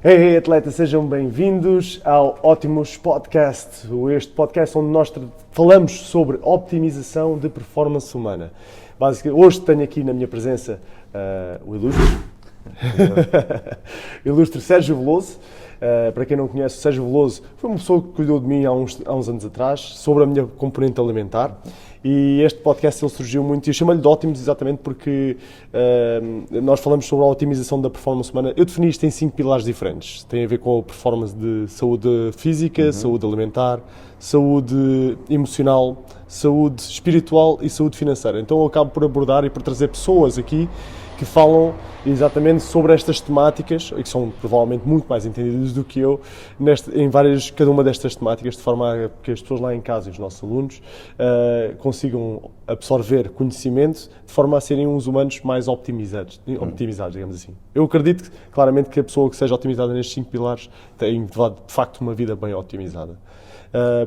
Hey, atletas, sejam bem-vindos ao Ótimos Podcast. Este podcast onde nós falamos sobre optimização de performance humana. Basicamente, hoje tenho aqui na minha presença o ilustre Sérgio Veloso. Para quem não conhece, o Sérgio Veloso foi uma pessoa que cuidou de mim há uns anos atrás sobre a minha componente alimentar. E este podcast ele surgiu muito, e eu chamo-lhe de Ótimos exatamente porque nós falamos sobre a otimização da performance humana. Eu defini isto em 5 pilares diferentes. Tem a ver com a performance de saúde física, saúde alimentar, saúde emocional, saúde espiritual e saúde financeira. Então eu acabo por abordar e por trazer pessoas aqui que falam exatamente sobre estas temáticas, e que são provavelmente muito mais entendidas do que eu, cada uma destas temáticas, de forma a que as pessoas lá em casa e os nossos alunos consigam absorver conhecimento de forma a serem uns humanos mais optimizados, digamos assim. Eu acredito claramente que a pessoa que seja otimizada nestes 5 pilares tem, de facto, uma vida bem otimizada.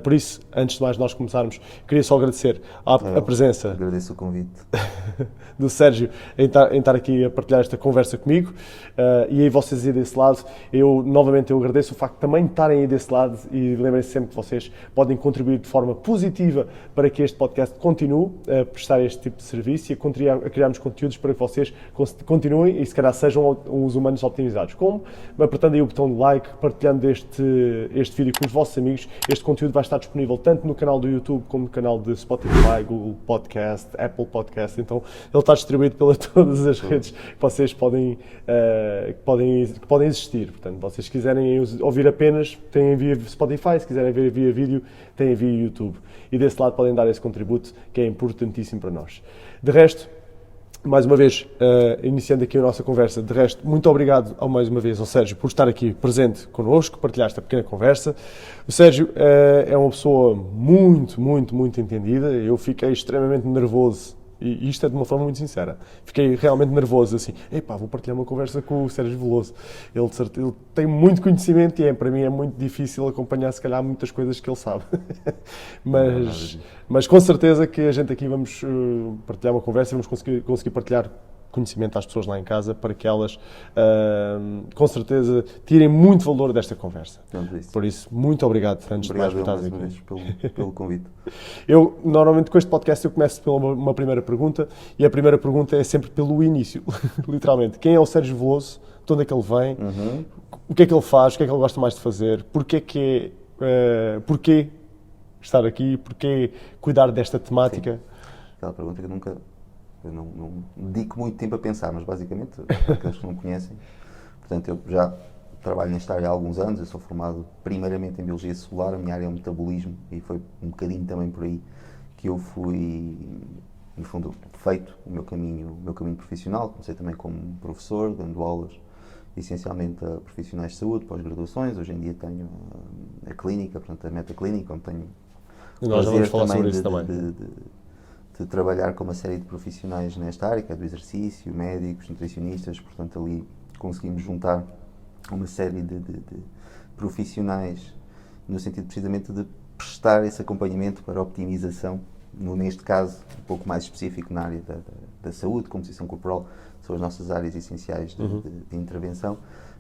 Por isso, antes de mais nós começarmos, queria só agradecer a presença. Agradeço o convite. Do Sérgio em estar aqui a partilhar esta conversa comigo, e aí vocês aí desse lado, eu agradeço o facto de também estarem aí desse lado, e lembrem-se sempre que vocês podem contribuir de forma positiva para que este podcast continue a prestar este tipo de serviço e a criarmos conteúdos para que vocês continuem e se calhar sejam os humanos optimizados. Como? Apertando aí o botão de like, partilhando este vídeo com os vossos amigos. Este conteúdo vai estar disponível tanto no canal do YouTube como no canal de Spotify, Google Podcast, Apple Podcast. Então ele está distribuído pelas todas as redes que vocês podem existir. Portanto, vocês se quiserem ouvir apenas, têm via Spotify, se quiserem ver via vídeo, têm via YouTube. E desse lado podem dar esse contributo que é importantíssimo para nós. De resto, mais uma vez, iniciando aqui a nossa conversa, de resto, muito obrigado mais uma vez ao Sérgio por estar aqui presente connosco, partilhar esta pequena conversa. O Sérgio é uma pessoa muito, muito, muito entendida. Eu fiquei extremamente nervoso, e isto é de uma forma muito sincera. Fiquei realmente nervoso, assim, vou partilhar uma conversa com o Sérgio Veloso. Ele tem muito conhecimento e para mim é muito difícil acompanhar, se calhar, muitas coisas que ele sabe. Mas com certeza que a gente aqui vamos partilhar uma conversa e vamos conseguir partilhar conhecimento às pessoas lá em casa para que elas, com certeza, tirem muito valor desta conversa. Por isso, muito obrigado, antes de mais, por estar aqui. Pelo convite. Eu, normalmente, com este podcast, eu começo pela uma primeira pergunta, e a primeira pergunta é sempre pelo início, literalmente. Quem é o Sérgio Veloso? De onde é que ele vem? O que é que ele faz? O que é que ele gosta mais de fazer? Porquê estar aqui? Porquê cuidar desta temática? Sim. Aquela pergunta que eu não dedico muito tempo a pensar, mas basicamente, para aqueles que não me conhecem, portanto, eu já trabalho nesta área há alguns anos. Eu sou formado primeiramente em Biologia Celular, a minha área é o metabolismo, e foi um bocadinho também por aí que eu fui, no fundo, feito o meu caminho profissional. Comecei também como professor, dando aulas essencialmente a profissionais de saúde, pós-graduações. Hoje em dia tenho a clínica, portanto, a Metaclínica, onde tenho o nós já vamos falar sobre isso também. De trabalhar com uma série de profissionais nesta área, que é do exercício, médicos, nutricionistas. Portanto, ali conseguimos juntar uma série de profissionais no sentido precisamente de prestar esse acompanhamento para optimização, neste caso um pouco mais específico na área da saúde, composição corporal, são as nossas áreas essenciais de intervenção.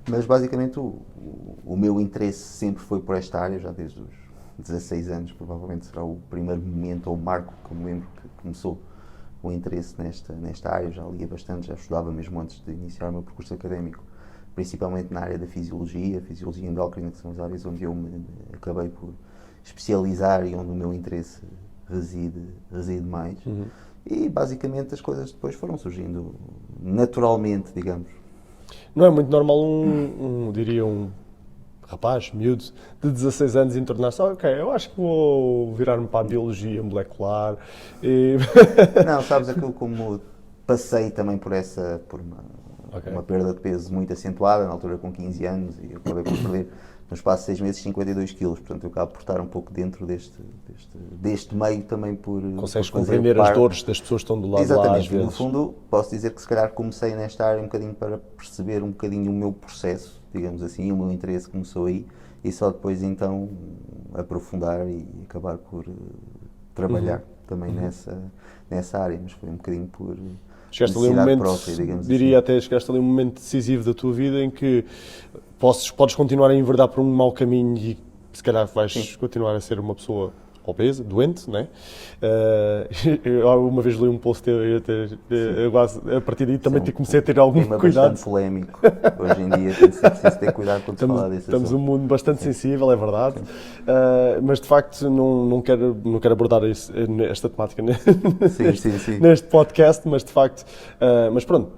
Mas basicamente o meu interesse sempre foi por esta área, já desde os 16 anos, provavelmente será o primeiro momento ou marco que eu me lembro que começou o interesse nesta área. Eu já lia bastante, já estudava mesmo antes de iniciar o meu percurso académico, principalmente na área da fisiologia endócrina, que são as áreas onde eu me acabei por especializar e onde o meu interesse reside mais. E basicamente as coisas depois foram surgindo naturalmente, digamos. Não é muito normal um rapaz, miúdo, de 16 anos e tornar-se, eu acho que vou virar-me para a biologia molecular. Não, sabes, aquilo como passei também por uma perda de peso muito acentuada, na altura com 15 anos, e eu acabei por perder, no espaço de 6 meses, 52 quilos. Portanto, eu acabo por estar um pouco dentro deste meio também por... Consegues compreender as dores das pessoas que estão do lado Exatamente. Lá, às vezes. No fundo, posso dizer que se calhar comecei nesta área um bocadinho para perceber um bocadinho o meu processo, digamos assim, o meu interesse começou aí, e só depois então aprofundar e acabar por trabalhar também nessa área, mas foi um bocadinho por chegaste ali um momento, própria, digamos diria assim. até chegaste ali um momento decisivo da tua vida em que podes continuar a enverdar por um mau caminho e se calhar vais continuar a ser uma pessoa obesa, doente, não é? Eu uma vez li um post a partir daí também comecei a ter algum cuidado. Bastante polémico. Hoje em dia tem de ser preciso ter cuidado quando se fala desse assunto. Estamos num mundo bastante sensível, é verdade, mas de facto não quero abordar esta temática neste podcast, mas de facto, mas pronto,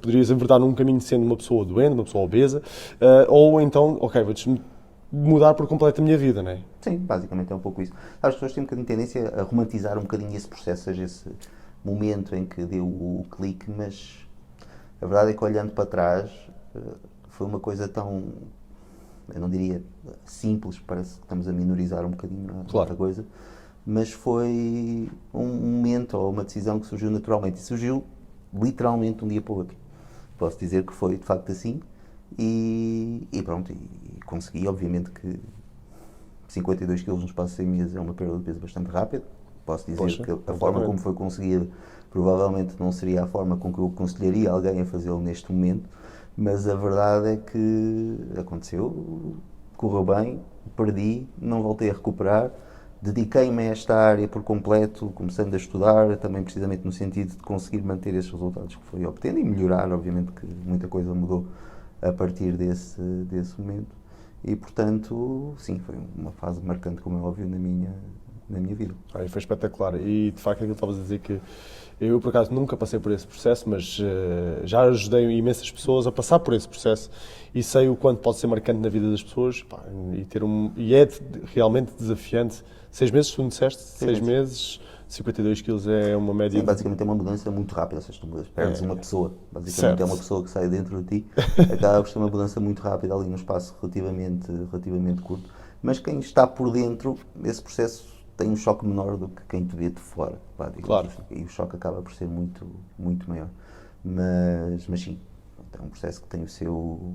poderias enverdar num caminho sendo uma pessoa doente, uma pessoa obesa, ou então, ok, vou mudar por completo a minha vida, não é? Sim, basicamente é um pouco isso. As pessoas têm um bocadinho de tendência a romantizar um bocadinho esse processo, seja esse momento em que deu o clique, mas a verdade é que olhando para trás foi uma coisa tão, eu não diria simples, parece que estamos a minorizar um bocadinho a coisa, mas foi um momento ou uma decisão que surgiu naturalmente e surgiu literalmente de um dia para o outro. Posso dizer que foi de facto assim e pronto, e consegui, obviamente que 52 kg no espaço de 6 meses é uma perda de peso bastante rápida. Posso dizer que a forma como foi conseguida provavelmente não seria a forma com que eu aconselharia alguém a fazê-lo neste momento, mas a verdade é que aconteceu, correu bem, perdi, não voltei a recuperar, dediquei-me a esta área por completo, começando a estudar, também precisamente no sentido de conseguir manter esses resultados que fui obtendo e melhorar, obviamente que muita coisa mudou a partir desse momento. E, portanto, sim, foi uma fase marcante, como é óbvio, na minha vida. Foi espetacular. E, de facto, aquilo que estavas a dizer que eu, por acaso, nunca passei por esse processo, mas já ajudei imensas pessoas a passar por esse processo e sei o quanto pode ser marcante na vida das pessoas e é realmente desafiante. 6 meses, tu me disseste? 6 meses, 52 quilos é uma média... Sim, basicamente é uma mudança muito rápida, ou seja, tu perdes uma pessoa, basicamente é uma pessoa que sai dentro de ti, acaba por ser uma mudança muito rápida ali num espaço relativamente curto, mas quem está por dentro, esse processo tem um choque menor do que quem te vê de fora, claro. Assim, e o choque acaba por ser muito maior, mas sim, é um processo que tem o seu...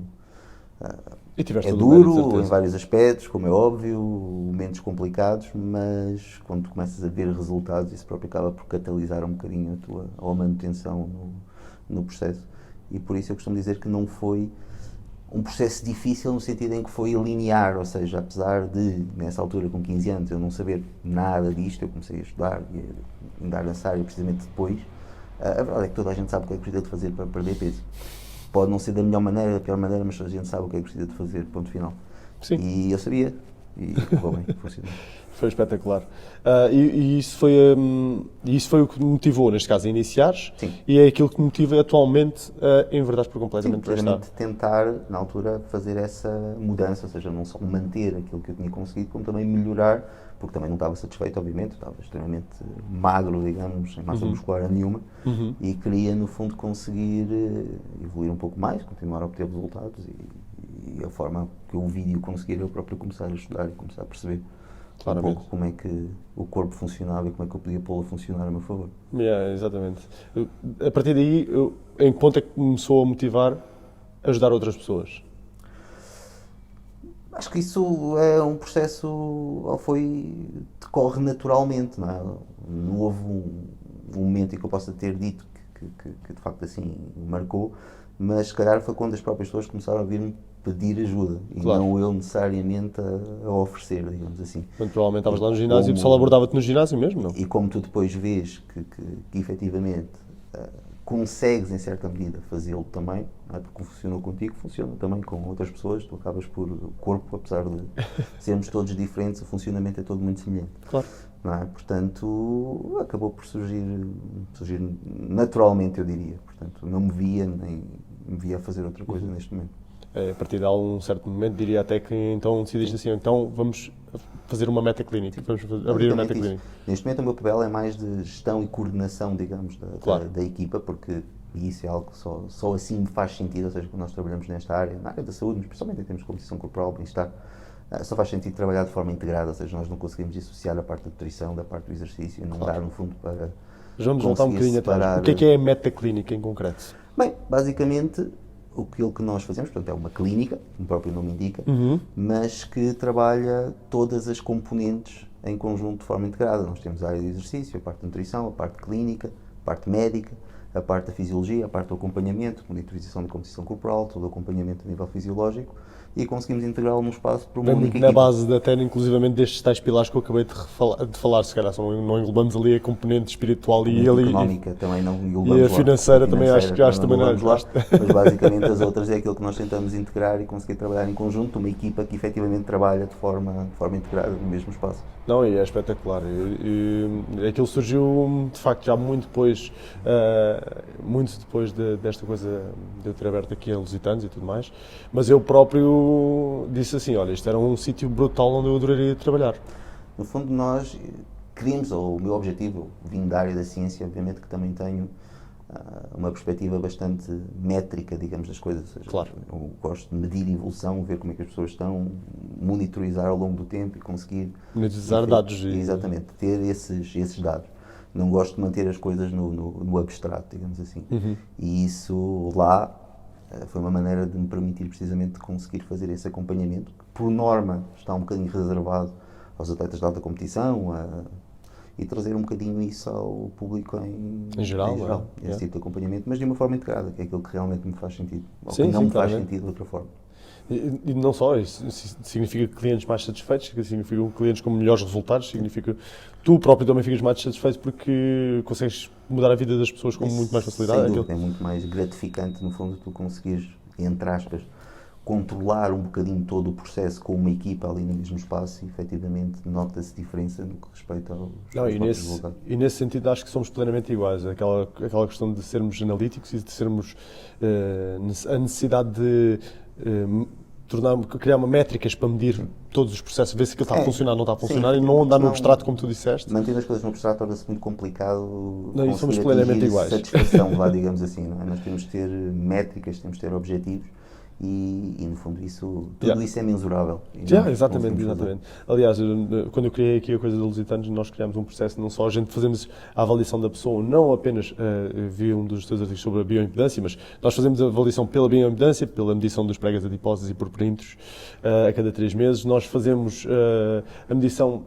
é duro em vários aspectos, como é óbvio, momentos complicados, mas quando tu começas a ver resultados, isso próprio acaba por catalisar um bocadinho a tua manutenção no processo. E por isso eu costumo dizer que não foi um processo difícil no sentido em que foi linear, ou seja, apesar de, nessa altura, com 15 anos, eu não saber nada disto, eu comecei a estudar e a andar nessa área precisamente depois, a verdade é que toda a gente sabe o que é que precisa de fazer para perder peso. Pode não ser da melhor maneira, da pior maneira, mas a gente sabe o que é que precisa de fazer, ponto final. Sim. E eu sabia, e correu bem, funcionou. Foi espetacular. E isso foi o que me motivou, neste caso, a iniciares. Sim. E é aquilo que me motiva atualmente a enverdares por completamente. Sim, tentar, na altura, fazer essa mudança, ou seja, não só manter aquilo que eu tinha conseguido, como também melhorar, porque também não estava satisfeito, obviamente, estava extremamente magro, digamos, sem massa muscular nenhuma, e queria, no fundo, conseguir evoluir um pouco mais, continuar a obter resultados, e a forma que o vídeo conseguir eu próprio começar a estudar e começar a perceber um pouco como é que o corpo funcionava e como é que eu podia pô-lo a funcionar a meu favor. Exatamente. A partir daí, em que ponto é que começou a motivar a ajudar outras pessoas? Acho que isso é um processo, ou decorre naturalmente, não é? Não houve um momento em que eu possa ter dito que de facto assim marcou, mas se calhar foi quando as próprias pessoas começaram a vir-me pedir ajuda e não eu necessariamente a oferecer, digamos assim. Quando provavelmente estavas lá no ginásio e o pessoal abordava-te no ginásio mesmo, não? E como tu depois vês que efetivamente consegues em certa medida fazê-lo também, não é? Porque funcionou contigo, funciona também com outras pessoas, tu acabas por, o corpo, apesar de sermos todos diferentes, o funcionamento é todo muito semelhante. Claro. Não é? Portanto, acabou por surgir naturalmente, eu diria. Portanto, não me via, nem me via a fazer outra coisa neste momento. A partir de algum certo momento, diria até que então decidiste assim, então vamos fazer uma meta-clínica, vamos abrir uma meta-clínica. Neste momento o meu papel é mais de gestão e coordenação, digamos, da equipa, porque isso é algo que só assim me faz sentido, ou seja, quando nós trabalhamos nesta área, na área da saúde, mas principalmente em termos de composição corporal, bem-estar, só faz sentido trabalhar de forma integrada, ou seja, nós não conseguimos dissociar a parte da nutrição da parte do exercício e não dar, no fundo, para vamos voltar um bocadinho atrás. O que é a meta-clínica em concreto? Bem, basicamente, aquilo que nós fazemos, portanto, é uma clínica, como o próprio nome indica, mas que trabalha todas as componentes em conjunto de forma integrada. Nós temos a área de exercício, a parte de nutrição, a parte clínica, a parte médica, a parte da fisiologia, a parte do acompanhamento, monitorização da composição corporal, todo o acompanhamento a nível fisiológico, e conseguimos integrá-lo num espaço para uma Vem única muito na equipa. base até inclusivamente destes tais pilares que eu acabei de falar, se calhar não englobamos ali a componente espiritual e A ali económica também não englobamos e a lá. financeira também acho que também não englobamos lá, mas basicamente as outras é aquilo que nós tentamos integrar e conseguir trabalhar em conjunto, uma equipa que efetivamente trabalha de forma integrada no mesmo espaço. Não, e é espetacular. Aquilo surgiu, de facto, já muito depois desta coisa de eu ter aberto aqui a Lusitanos e tudo mais, mas eu próprio disse assim, olha, isto era um sítio brutal onde eu adoraria trabalhar. No fundo, nós queríamos, ou o meu objetivo, vindo da área da ciência, obviamente que também tenho uma perspectiva bastante métrica, digamos, das coisas. Ou seja, claro. Eu gosto de medir evolução, ver como é que as pessoas estão, monitorizar ao longo do tempo e conseguir... Monitorizar dados. Exatamente, ter esses dados. Não gosto de manter as coisas no abstrato, digamos assim. E isso lá foi uma maneira de me permitir precisamente conseguir fazer esse acompanhamento, que por norma está um bocadinho reservado aos atletas de alta competição, e trazer um bocadinho isso ao público em geral, esse tipo de acompanhamento, mas de uma forma integrada, que é aquilo que realmente me faz sentido, ou que não me faz sentido de outra forma. E não só, isso significa clientes mais satisfeitos, significa clientes com melhores resultados, significa tu próprio também ficas mais satisfeito porque consegues mudar a vida das pessoas com muito mais facilidade. Sem dúvida, é muito mais gratificante, no fundo, tu conseguires, entre aspas, controlar um bocadinho todo o processo com uma equipa ali no mesmo espaço e efetivamente nota-se diferença no que respeita aos resultados. E nesse sentido acho que somos plenamente iguais. Aquela questão de sermos analíticos e de sermos a necessidade de criar métricas para medir todos os processos, ver se aquilo está a funcionar ou não está a funcionar, e não andar no abstrato como tu disseste. Mantendo as coisas no abstrato torna-se muito complicado. Não, e somos plenamente iguais. Satisfação, lá, digamos assim, não é? Nós temos de ter métricas, temos de ter objetivos. E no fundo tudo isso é mensurável. Exatamente. Aliás, quando eu criei aqui a coisa da Lusitanos, nós criámos um processo, não só a gente fazemos a avaliação da pessoa, não apenas vi um dos teus artigos sobre a bioimpedância, mas nós fazemos a avaliação pela bioimpedância, pela medição dos pregas adiposos e por perímetros a cada 3 meses. Nós fazemos a medição,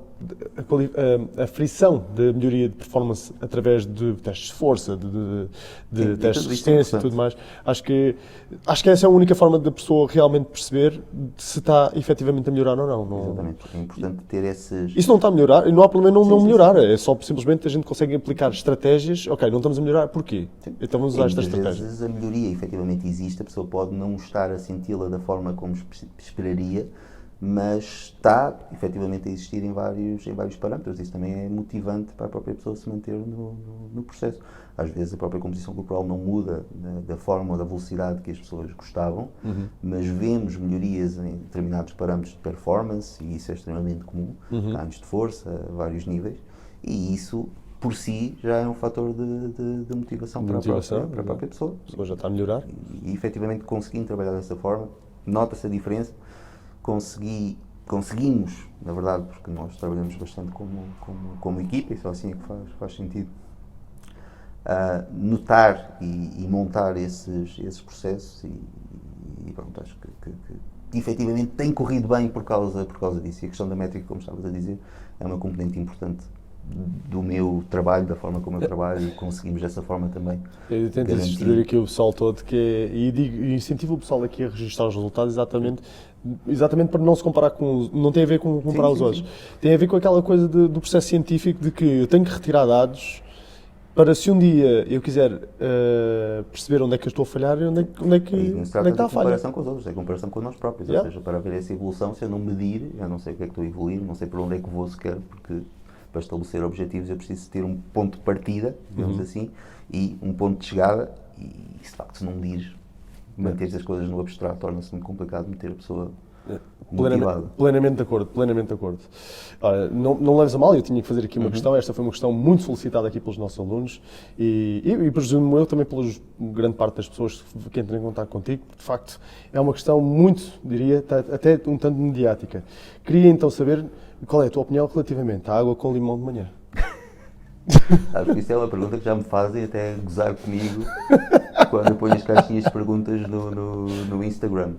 a frição de melhoria de performance através de testes de força, de testes de resistência e tudo mais. Acho que essa é a única forma da pessoa realmente perceber se está efetivamente a melhorar ou não. Exatamente, é importante ter esses... Isso não está a melhorar, e não há problema não melhorar, é só simplesmente a gente consegue aplicar estratégias, ok, não estamos a melhorar, porquê? Então vamos usar esta estratégia. Às vezes a melhoria efetivamente existe, a pessoa pode não estar a senti-la da forma como esperaria, mas está efetivamente a existir em vários parâmetros. Isso também é motivante para a própria pessoa se manter no processo. Às vezes a própria composição corporal não muda da forma ou da velocidade que as pessoas gostavam, mas vemos melhorias em determinados parâmetros de performance, e isso é extremamente comum, ganhos de força, a vários níveis, e isso por si já é um fator de motivação para a própria pessoa. A pessoa já está a melhorar. E efetivamente conseguindo trabalhar dessa forma, nota-se a diferença. Conseguimos, na verdade, porque nós trabalhamos bastante como equipa, e só assim é que faz sentido, notar e montar esses processos, e pronto, acho que efetivamente tem corrido bem por causa disso. E a questão da métrica, como estavas a dizer, é uma componente importante do meu trabalho, da forma como eu trabalho, e conseguimos dessa forma também. Eu tento instruir aqui o pessoal todo e incentivo o pessoal aqui a registrar os resultados exatamente para não se comparar com... Não tem a ver com comparar os outros. Tem a ver com aquela coisa do processo científico de que eu tenho que retirar dados para, se um dia eu quiser perceber onde é que eu estou a falhar, onde é que está a falha. É comparação com os outros, é comparação com nós próprios. Ou seja, para ver essa evolução, se eu não medir, eu não sei o que é que estou a evoluir, não sei para onde é que vou sequer, porque para estabelecer objetivos eu preciso ter um ponto de partida, digamos assim, e um ponto de chegada, e de facto, se não medires, manter as coisas no abstrato torna-se muito complicado meter a pessoa motivada. Plenamente de acordo. Ora, não leves a mal, eu tinha que fazer aqui uma questão. Esta foi uma questão muito solicitada aqui pelos nossos alunos e presumo eu também pela grande parte das pessoas que entram em contato contigo. De facto, é uma questão muito, diria, até um tanto mediática. Queria então saber qual é a tua opinião relativamente à água com limão de manhã. Acho que isso é uma pergunta que já me fazem até gozar comigo quando eu ponho as caixinhas de perguntas no Instagram.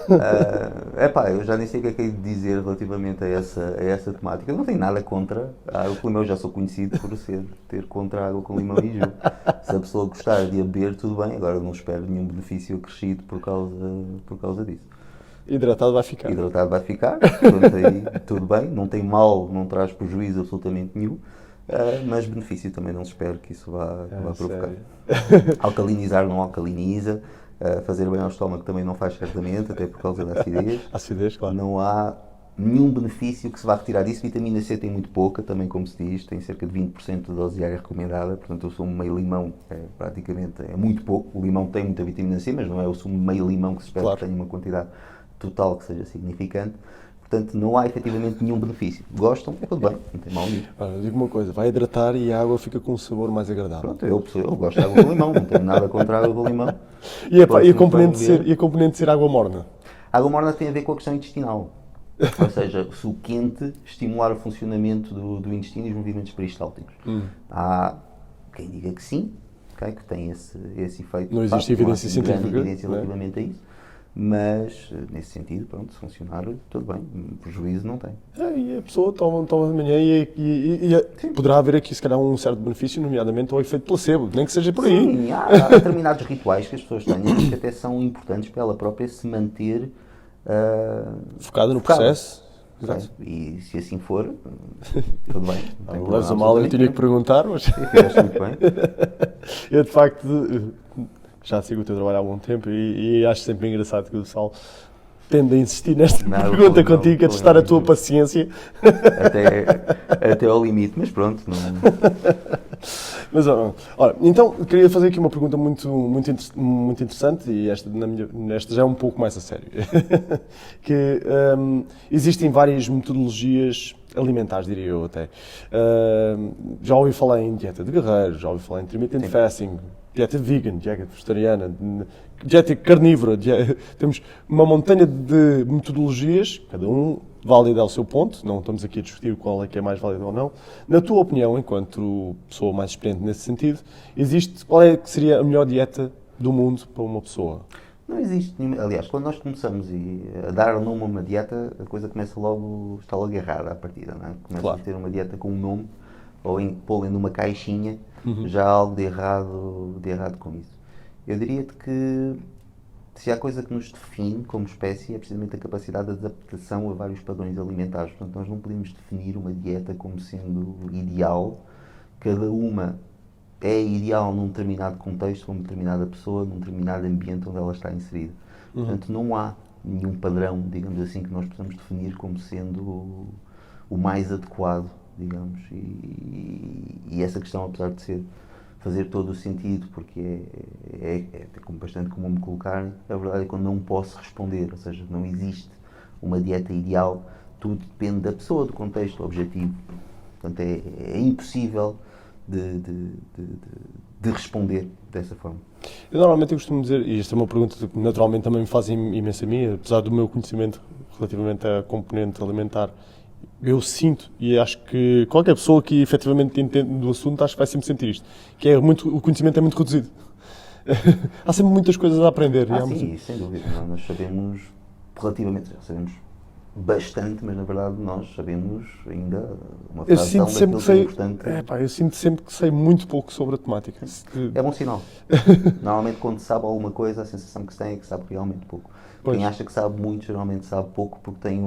Eu já nem sei o que é que hei de dizer relativamente a essa temática. Eu não tenho nada contra a água com limão. Eu já sou conhecido por ter contra a água com limão e ju. Se a pessoa gostar de a beber, tudo bem. Agora não espero nenhum benefício acrescido por causa disso. Hidratado vai ficar. Hidratado vai ficar, portanto aí tudo bem. Não tem mal, não traz prejuízo absolutamente nenhum. Mas benefício também não espero que isso vá provocar. Alcalinizar não alcaliniza. Fazer bem ao estômago também não faz certamente, até por causa da acidez. Acidez, claro. Não há nenhum benefício que se vá retirar disso. Vitamina C tem muito pouca, também como se diz, tem cerca de 20% de dose diária recomendada, portanto o sumo meio limão praticamente é muito pouco. O limão tem muita vitamina C, mas não é o sumo meio limão que se espera, claro, que tenha uma quantidade total que seja significante. Portanto, não há efetivamente nenhum benefício. Gostam, tudo bem, não tem mal nenhum. Digo uma coisa, vai hidratar e a água fica com um sabor mais agradável. Pronto, eu gosto de água com limão, não tenho nada contra a água com limão. E a componente de ser água morna? A água morna tem a ver com a questão intestinal. Ou seja, se o quente estimular o funcionamento do intestino e os movimentos peristálticos. Há quem diga que sim, okay, que tem esse efeito. Não existe evidência científica. Não há evidência relativamente a isso. Mas, nesse sentido, pronto, se funcionar, tudo bem, prejuízo não tem. E a pessoa toma de manhã e poderá haver aqui, se calhar, um certo benefício, nomeadamente o efeito placebo, nem que seja por aí. Sim, há determinados rituais que as pessoas têm que até são importantes para ela própria se manter focada no processo. Exato. E se assim for, tudo bem. Não leves a mal, eu tinha que perguntar, mas... Fizeste muito bem. Eu, de facto... Já sigo o teu trabalho há algum tempo e acho sempre engraçado que o pessoal tende a insistir nesta pergunta contigo, a testar a tua paciência. Até ao limite, mas pronto. Não... Mas, ora, então, queria fazer aqui uma pergunta muito interessante e esta já é um pouco mais a sério. Que existem várias metodologias alimentares, diria eu até. Já ouvi falar em dieta de guerreiro, já ouvi falar em intermittent fasting, dieta vegan, dieta vegetariana, dieta carnívora. Temos uma montanha de metodologias, cada um válida ao seu ponto, não estamos aqui a discutir qual é que é mais válida ou não. Na tua opinião, enquanto pessoa mais experiente nesse sentido, qual é que seria a melhor dieta do mundo para uma pessoa? Não existe nenhuma. Aliás, quando nós começamos a dar nome a uma dieta, a coisa começa está logo errada à partida, não é? Começamos a ter uma dieta com um nome, ou pô-la numa caixinha, já há algo de errado com isso. Eu diria-te que se há coisa que nos define como espécie é precisamente a capacidade de adaptação a vários padrões alimentares. Portanto, nós não podemos definir uma dieta como sendo ideal. Cada uma é ideal num determinado contexto, com uma determinada pessoa, num determinado ambiente onde ela está inserida. Portanto, não há nenhum padrão, digamos assim, que nós possamos definir como sendo o mais adequado, digamos. E essa questão, apesar de fazer todo o sentido, porque é bastante comum me colocar, a verdade é que eu não posso responder, ou seja, não existe uma dieta ideal, tudo depende da pessoa, do contexto, do objetivo. Portanto, é impossível de responder dessa forma. Eu normalmente costumo dizer, e esta é uma pergunta que naturalmente também me faz imenso a mim, apesar do meu conhecimento relativamente à componente alimentar, eu sinto, e acho que qualquer pessoa que efetivamente entende do assunto, acho que vai sempre sentir isto, que o conhecimento é muito reduzido. Há sempre muitas coisas a aprender. Sim, sem dúvida. Nós sabemos relativamente, sabemos bastante, mas na verdade nós sabemos ainda uma fração daquilo que é importante. Eu sinto sempre que sei muito pouco sobre a temática. É bom sinal. Normalmente quando se sabe alguma coisa, a sensação que se tem é que sabe realmente pouco. Quem acha que sabe muito, geralmente sabe pouco porque tem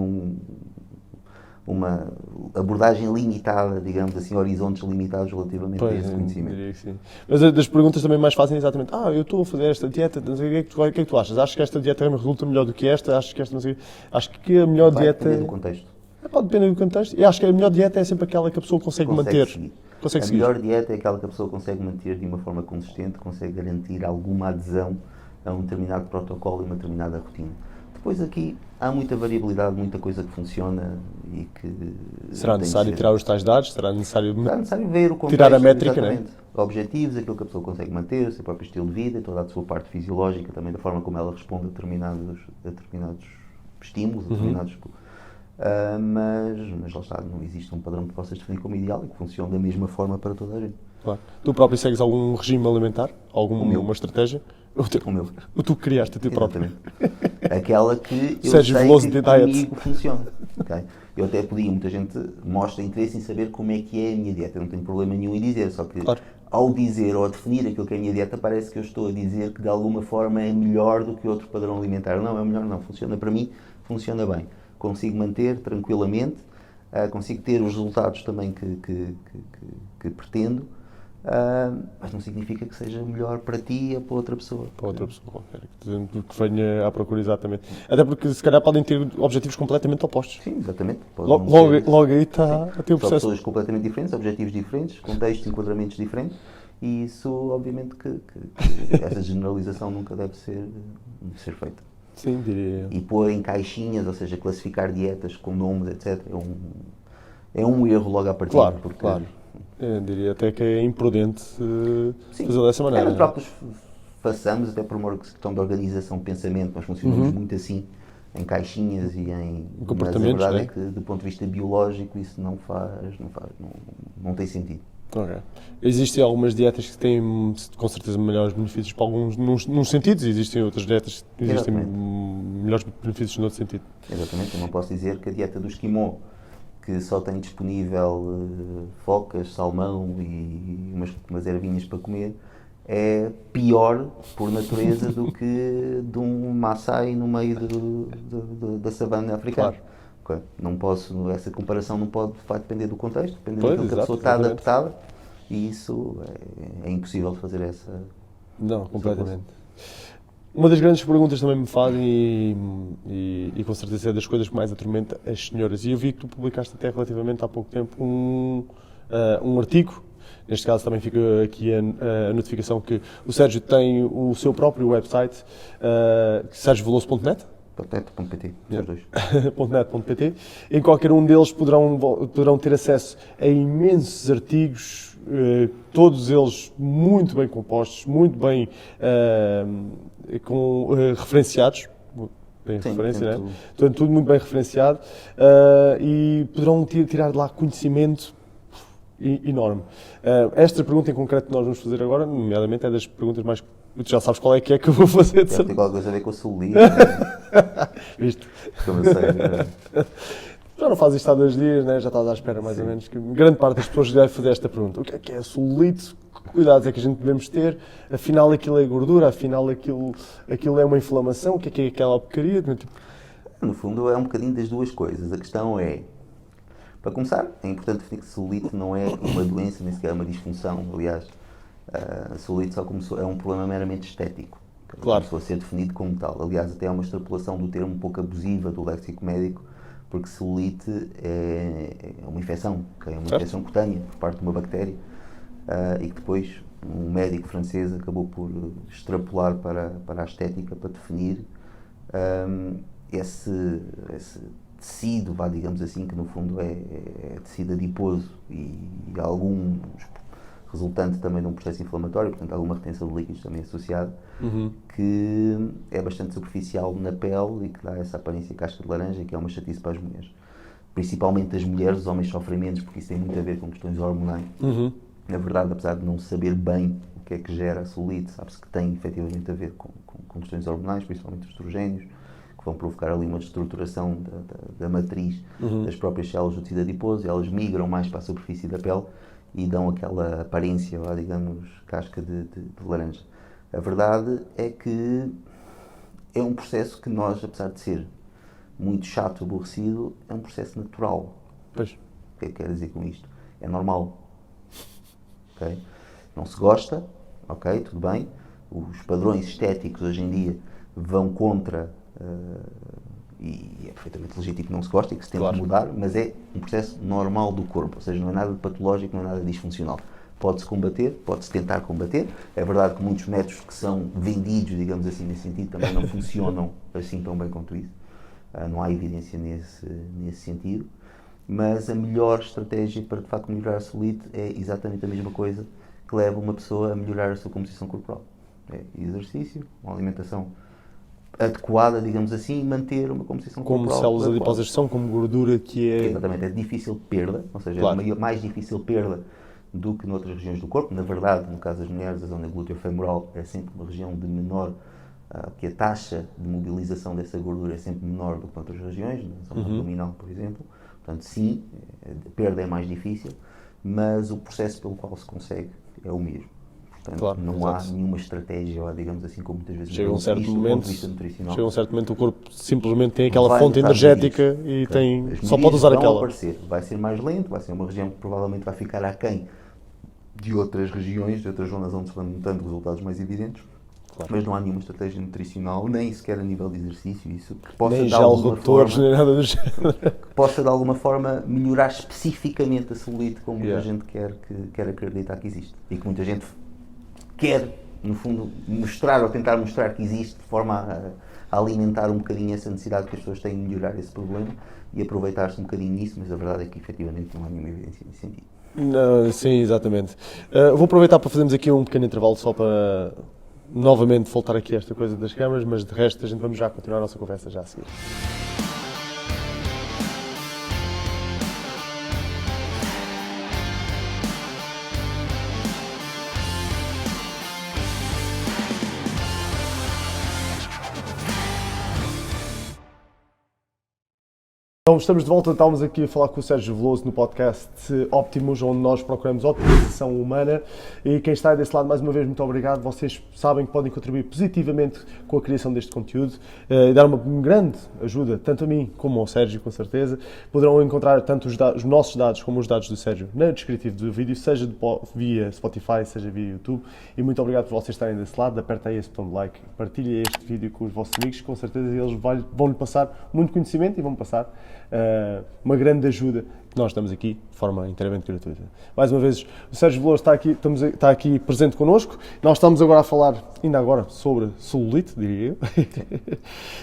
uma abordagem limitada, digamos assim, horizontes limitados relativamente a esse conhecimento. Diria que sim. Mas das perguntas também mais fazem exatamente, eu estou a fazer esta dieta, não sei, o que é que tu achas? Achas que esta dieta me resulta melhor do que esta? Achas que esta não sei, acho que a melhor dieta... Depende do contexto. Pode depender do contexto. E acho que a melhor dieta é sempre aquela que a pessoa consegue manter. A melhor dieta é aquela que a pessoa consegue manter de uma forma consistente, consegue garantir alguma adesão a um determinado protocolo e uma determinada rotina. Depois aqui há muita variabilidade, muita coisa que funciona e que... Será necessário tirar os tais dados? Será necessário ver o contexto, tirar a métrica, não é? Objetivos, aquilo que a pessoa consegue manter, o seu próprio estilo de vida, toda a sua parte fisiológica, também da forma como ela responde a determinados estímulos, mas lá está, não existe um padrão que possas definir como ideal e que funcione da mesma forma para toda a gente. Claro. Tu próprio segues algum regime alimentar? Alguma estratégia? O meu. O tu que criaste a ti próprio. Exatamente. Aquela que eu Sérgio sei Veloso que de Diet. comigo funciona. Okay? Eu até pedi, muita gente mostra interesse em saber como é que é a minha dieta. Eu não tenho problema nenhum em dizer, só que Claro. ao dizer ou a definir aquilo que é a minha dieta, parece que eu estou a dizer que de alguma forma é melhor do que outro padrão alimentar. Não, é melhor não. Funciona para mim, funciona bem. Consigo manter tranquilamente, consigo ter os resultados também que pretendo, mas não significa que seja melhor para ti ou para outra pessoa. Para outra pessoa qualquer, que venha à procura exatamente. Até porque se calhar podem ter objetivos completamente opostos. Sim, exatamente. Pode Logo, não ser- logo aí está a ter o São processo. pessoas completamente diferentes, objetivos diferentes, contextos, enquadramentos diferentes, e isso, obviamente, que essa generalização nunca deve ser feita. Sim, diria. E pôr em caixinhas, ou seja, classificar dietas com nomes, etc., é um erro logo à partida. Claro, porque, claro. Eu diria até que é imprudente Sim, fazer dessa maneira. nós próprios façamos, até por uma questão de organização, pensamento, nós funcionamos muito assim, em caixinhas e em... Mas a comportamentos, verdade né? é que, do ponto de vista biológico, isso não tem sentido. Ok. Existem algumas dietas que têm com certeza melhores benefícios para alguns nos sentidos e existem outras dietas que existem Exatamente. melhores benefícios no outro sentido. Exatamente, eu não posso dizer que a dieta do esquimó, que só tem disponível focas, salmão e umas ervinhas para comer, é pior por natureza do que de um Maasai no meio da savana africana. Claro. Ok? Não posso, essa comparação não pode, vai depender do contexto, depende Pois, daquilo que a exato, pessoa está exatamente. adaptada, e isso é impossível de fazer essa... Não, completamente. Uma das grandes perguntas também me fazem e com certeza é das coisas que mais atormenta as senhoras. E eu vi que tu publicaste até relativamente há pouco tempo um artigo. Neste caso também fica aqui a notificação que o Sérgio tem o seu próprio website, sergioveloso.net. .net.pt, Yeah. os dois. .net.pt. Em qualquer um deles poderão ter acesso a imensos artigos, todos eles muito bem compostos, muito bem referenciados. Tem Sim, referência, tem né? Tudo muito bem referenciado e poderão tirar de lá conhecimento enorme. Esta pergunta em concreto que nós vamos fazer agora, nomeadamente, é das perguntas mais... Tu já sabes qual é que eu vou fazer. Deve ter qualquer coisa a ver com a celulite. Viste? Como eu sei. Já não fazes isto há 2 dias, né? Já estás à espera mais ou menos. Que grande parte das pessoas deve fazer esta pergunta. O que é celulite? Que cuidados é que a gente devemos ter? Afinal aquilo é gordura? Afinal aquilo é uma inflamação? O que é aquela porcaria? Tipo... No fundo é um bocadinho das duas coisas. A questão é, para começar, é importante definir que celulite não é uma doença, nem sequer é uma disfunção. Aliás, a celulite só começou, é um problema meramente estético. Claro. Começou a ser definido como tal. Aliás, até há uma extrapolação do termo um pouco abusiva do léxico médico, porque celulite é uma infecção, okay? É uma Certo. infecção cutânea por parte de uma bactéria e que depois um médico francês acabou por extrapolar para a estética para definir esse tecido, digamos assim, que no fundo é tecido adiposo e algum resultante também de um processo inflamatório, portanto alguma retenção de líquidos também associada, que é bastante superficial na pele e que dá essa aparência casca de laranja, que é uma chatice para as mulheres. Principalmente as mulheres, os homens sofrem menos, porque isso tem muito a ver com questões hormonais. Na verdade, apesar de não saber bem o que é que gera a celulite, sabe-se que tem efetivamente a ver com questões hormonais, principalmente estrogénios, que vão provocar ali uma destruturação da matriz das próprias células do tecido adiposo, e elas migram mais para a superfície da pele e dão aquela aparência, digamos, casca de laranja. A verdade é que é um processo que nós, apesar de ser muito chato, aborrecido, é um processo natural. Pois. O que é que quer dizer com isto? É normal. Okay? Não se gosta, ok, tudo bem. Os padrões estéticos hoje em dia vão contra e é perfeitamente legítimo que não se goste e que se tente mudar, mas é um processo normal do corpo, ou seja, não é nada patológico, não é nada disfuncional. Pode-se combater, pode-se tentar combater. É verdade que muitos métodos que são vendidos, digamos assim, nesse sentido, também não funcionam assim tão bem quanto isso. Não há evidência nesse sentido. Mas a melhor estratégia para, de facto, melhorar a celulite é exatamente a mesma coisa que leva uma pessoa a melhorar a sua composição corporal. É exercício, uma alimentação adequada, digamos assim, e manter uma composição corporal. Como células adiposas são, como gordura que é... Exatamente, é difícil perda, ou seja, Claro. é a mais difícil perda do que noutras regiões do corpo. Na verdade, no caso das mulheres, a zona glúteo-femoral é sempre uma região de menor, que a taxa de mobilização dessa gordura é sempre menor do que noutras regiões, na zona abdominal, por exemplo. Portanto, sim, a perda é mais difícil, mas o processo pelo qual se consegue é o mesmo. Portanto, Claro, não exato. há nenhuma estratégia, ou digamos assim, como muitas vezes Chega um isto certo do ponto momento, de vista nutricional. chega um certo momento o corpo simplesmente tem aquela Vai fonte notar energética melhorias. e Ok? tem, As só pode melhorias usar vão aquela. aparecer. Vai ser mais lento, vai ser uma região que provavelmente vai ficar aquém de outras regiões, de outras zonas onde se vão notando resultados mais evidentes. Claro. Mas não há nenhuma estratégia nutricional, nem sequer a nível de exercício, isso que possa Nem de gel alguma redutores, forma, nem nada do género. que possa de alguma forma melhorar especificamente a celulite, como muita Yeah. gente quer acreditar que existe. E que muita gente quer, no fundo, mostrar ou tentar mostrar que existe, de forma a alimentar um bocadinho essa necessidade que as pessoas têm de melhorar esse problema e aproveitar-se um bocadinho nisso, mas a verdade é que efetivamente não há nenhuma evidência nesse sentido. Não, sim, exatamente. Vou aproveitar para fazermos aqui um pequeno intervalo só para novamente voltar aqui a esta coisa das câmaras, mas de resto a gente vamos já continuar a nossa conversa já a seguir. Então, estamos de volta, estávamos aqui a falar com o Sérgio Veloso no podcast Optimus, onde nós procuramos otimização humana, e quem está desse lado, mais uma vez, muito obrigado. Vocês sabem que podem contribuir positivamente com a criação deste conteúdo e dar uma grande ajuda, tanto a mim como ao Sérgio, com certeza. Poderão encontrar tanto os nossos dados como os dados do Sérgio no descritivo do vídeo, seja via Spotify, seja via YouTube. E muito obrigado por vocês estarem desse lado. Aperta aí esse botão de like, partilha este vídeo com os vossos amigos, com certeza eles vão-lhe passar muito conhecimento e vão passar uma grande ajuda que nós estamos aqui de forma inteiramente gratuita. Mais uma vez, o Sérgio Veloso está aqui presente connosco. Nós estamos agora a falar, ainda agora, sobre celulite, diria eu.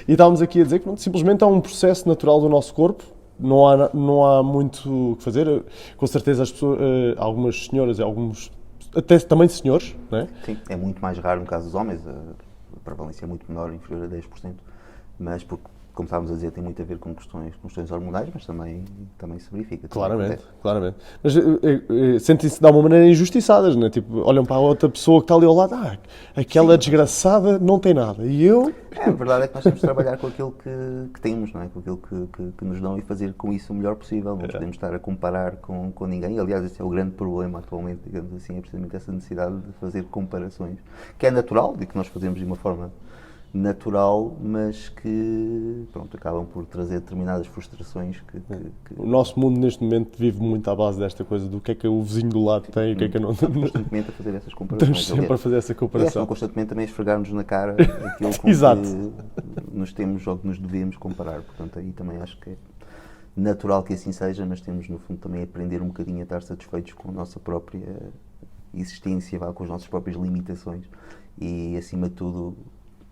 E estávamos aqui a dizer que simplesmente é um processo natural do nosso corpo. Não há muito o que fazer. Com certeza as pessoas, algumas senhoras e alguns, até também senhores, não é? Sim, é muito mais raro no caso dos homens, a prevalência é muito menor, inferior a 10%, mas porque, como estávamos a dizer, tem muito a ver com questões hormonais, mas também se verifica. Claramente. Mas sentem-se de alguma maneira injustiçadas, não é? Tipo, olham para a outra pessoa que está ali ao lado, aquela desgraçada não tem nada, e eu... A verdade é que nós temos de trabalhar com aquilo que temos, não é? Com aquilo que nos dão e fazer com isso o melhor possível. Não podemos estar a comparar com ninguém. Aliás, esse é o grande problema atualmente, digamos assim, é precisamente essa necessidade de fazer comparações, que é natural e que nós fazemos de uma forma natural, mas que, pronto, acabam por trazer determinadas frustrações que... O nosso mundo neste momento vive muito à base desta coisa do que é que o vizinho do lado tem e o que é que eu não... Estamos constantemente a fazer essas comparações. Estamos sempre a fazer essa comparação. Constantemente também a esfregar-nos na cara aquilo com Exato. que nos temos ou que nos devemos comparar. Portanto, aí também acho que é natural que assim seja, mas temos no fundo também a aprender um bocadinho a estar satisfeitos com a nossa própria existência, com as nossas próprias limitações e, acima de tudo,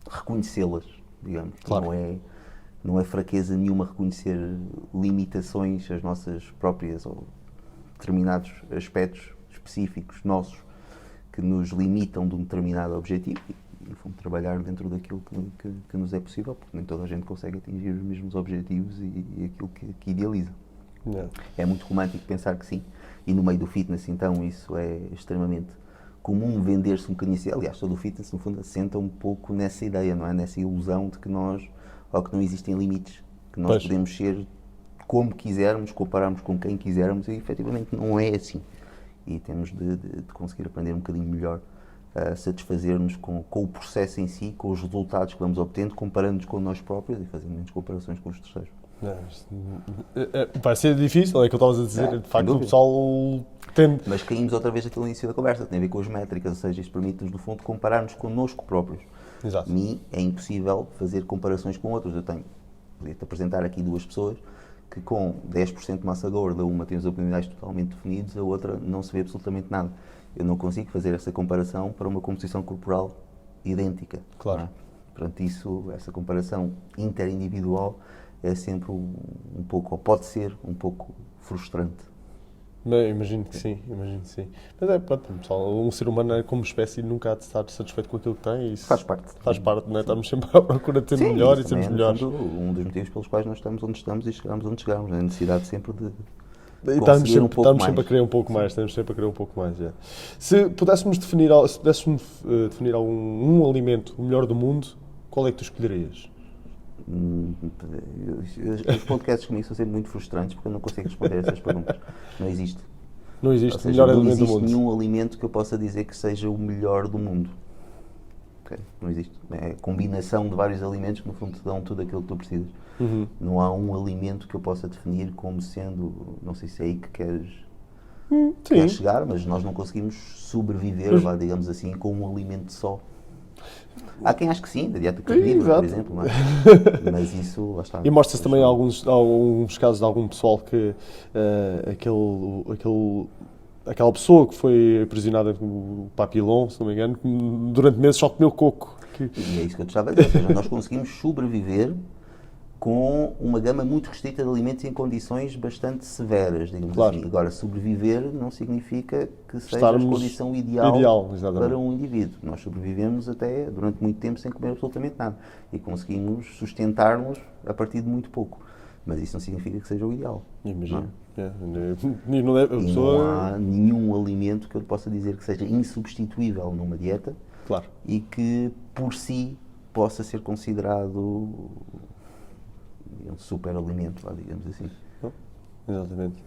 reconhecê-las, digamos. Claro. Não é fraqueza nenhuma reconhecer limitações, as nossas próprias ou determinados aspectos específicos nossos que nos limitam de um determinado objetivo e, no fundo, trabalhar dentro daquilo que nos é possível, porque nem toda a gente consegue atingir os mesmos objetivos e aquilo que idealiza. Yeah. É muito romântico pensar que sim, e no meio do fitness, então, isso é extremamente comum, vender-se um bocadinho assim. Aliás, todo o fitness, no fundo, assenta um pouco nessa ideia, não é? Nessa ilusão de que nós, ou que não existem limites, que nós podemos ser como quisermos, compararmos com quem quisermos, e efetivamente não é assim. E temos de conseguir aprender um bocadinho melhor a satisfazer-nos com o processo em si, com os resultados que vamos obtendo, comparando-nos com nós próprios e fazendo menos comparações com os terceiros. Vai ser difícil, é o que eu estava a dizer, de facto o pessoal tende... Mas caímos outra vez naquele início da conversa, tem a ver com as métricas, ou seja, isto permite-nos no fundo comparar-nos connosco próprios. Exato. A mim é impossível fazer comparações com outros, podia-te apresentar aqui duas pessoas que com 10% de massa gorda, uma tem os abdominais totalmente definidos, a outra não se vê absolutamente nada. Eu não consigo fazer essa comparação para uma composição corporal idêntica. Claro. Não é? Portanto, essa comparação interindividual é sempre um pouco, ou pode ser um pouco frustrante. Bem, imagino que sim. Mas pronto, pessoal, um ser humano como espécie nunca há de estar satisfeito com aquilo que tem e isso faz parte, não é? Estamos sempre à procura de ter melhor e sermos melhores. Um dos motivos pelos quais nós estamos onde estamos e chegamos onde chegamos, a necessidade sempre conseguir um pouco mais. Sempre a querer um pouco mais, estamos sempre a querer um pouco mais. É. Se pudéssemos definir um alimento o melhor do mundo, qual é que tu escolherias? Os podcasts comigo são sempre muito frustrantes porque eu não consigo responder essas perguntas. Não existe. Não existe Ou seja, melhor alimento do mundo. Não existe nenhum alimento que eu possa dizer que seja o melhor do mundo. Okay? Não existe. É a combinação de vários alimentos que no fundo te dão tudo aquilo que tu precisas. Não há um alimento que eu possa definir como sendo, não sei se é aí que queres chegar, mas nós não conseguimos sobreviver, digamos assim, com um alimento só. Há quem ache que sim, da dieta carnívora, por exemplo, mas isso, lá está. E mostra-se também alguns casos de algum pessoal que aquela pessoa que foi aprisionada com o papilão, se não me engano, durante meses só comeu coco. E é isso que eu te estava a dizer, ou seja, nós conseguimos sobreviver com uma gama muito restrita de alimentos em condições bastante severas, digamos assim. Agora, sobreviver não significa que seja a condição ideal para um indivíduo. Nós sobrevivemos até durante muito tempo sem comer absolutamente nada e conseguimos sustentar-nos a partir de muito pouco. Mas isso não significa que seja o ideal. Imagino. Não há nenhum alimento que eu possa dizer que seja insubstituível numa dieta e que, por si, possa ser considerado um super alimento, digamos assim. Exatamente.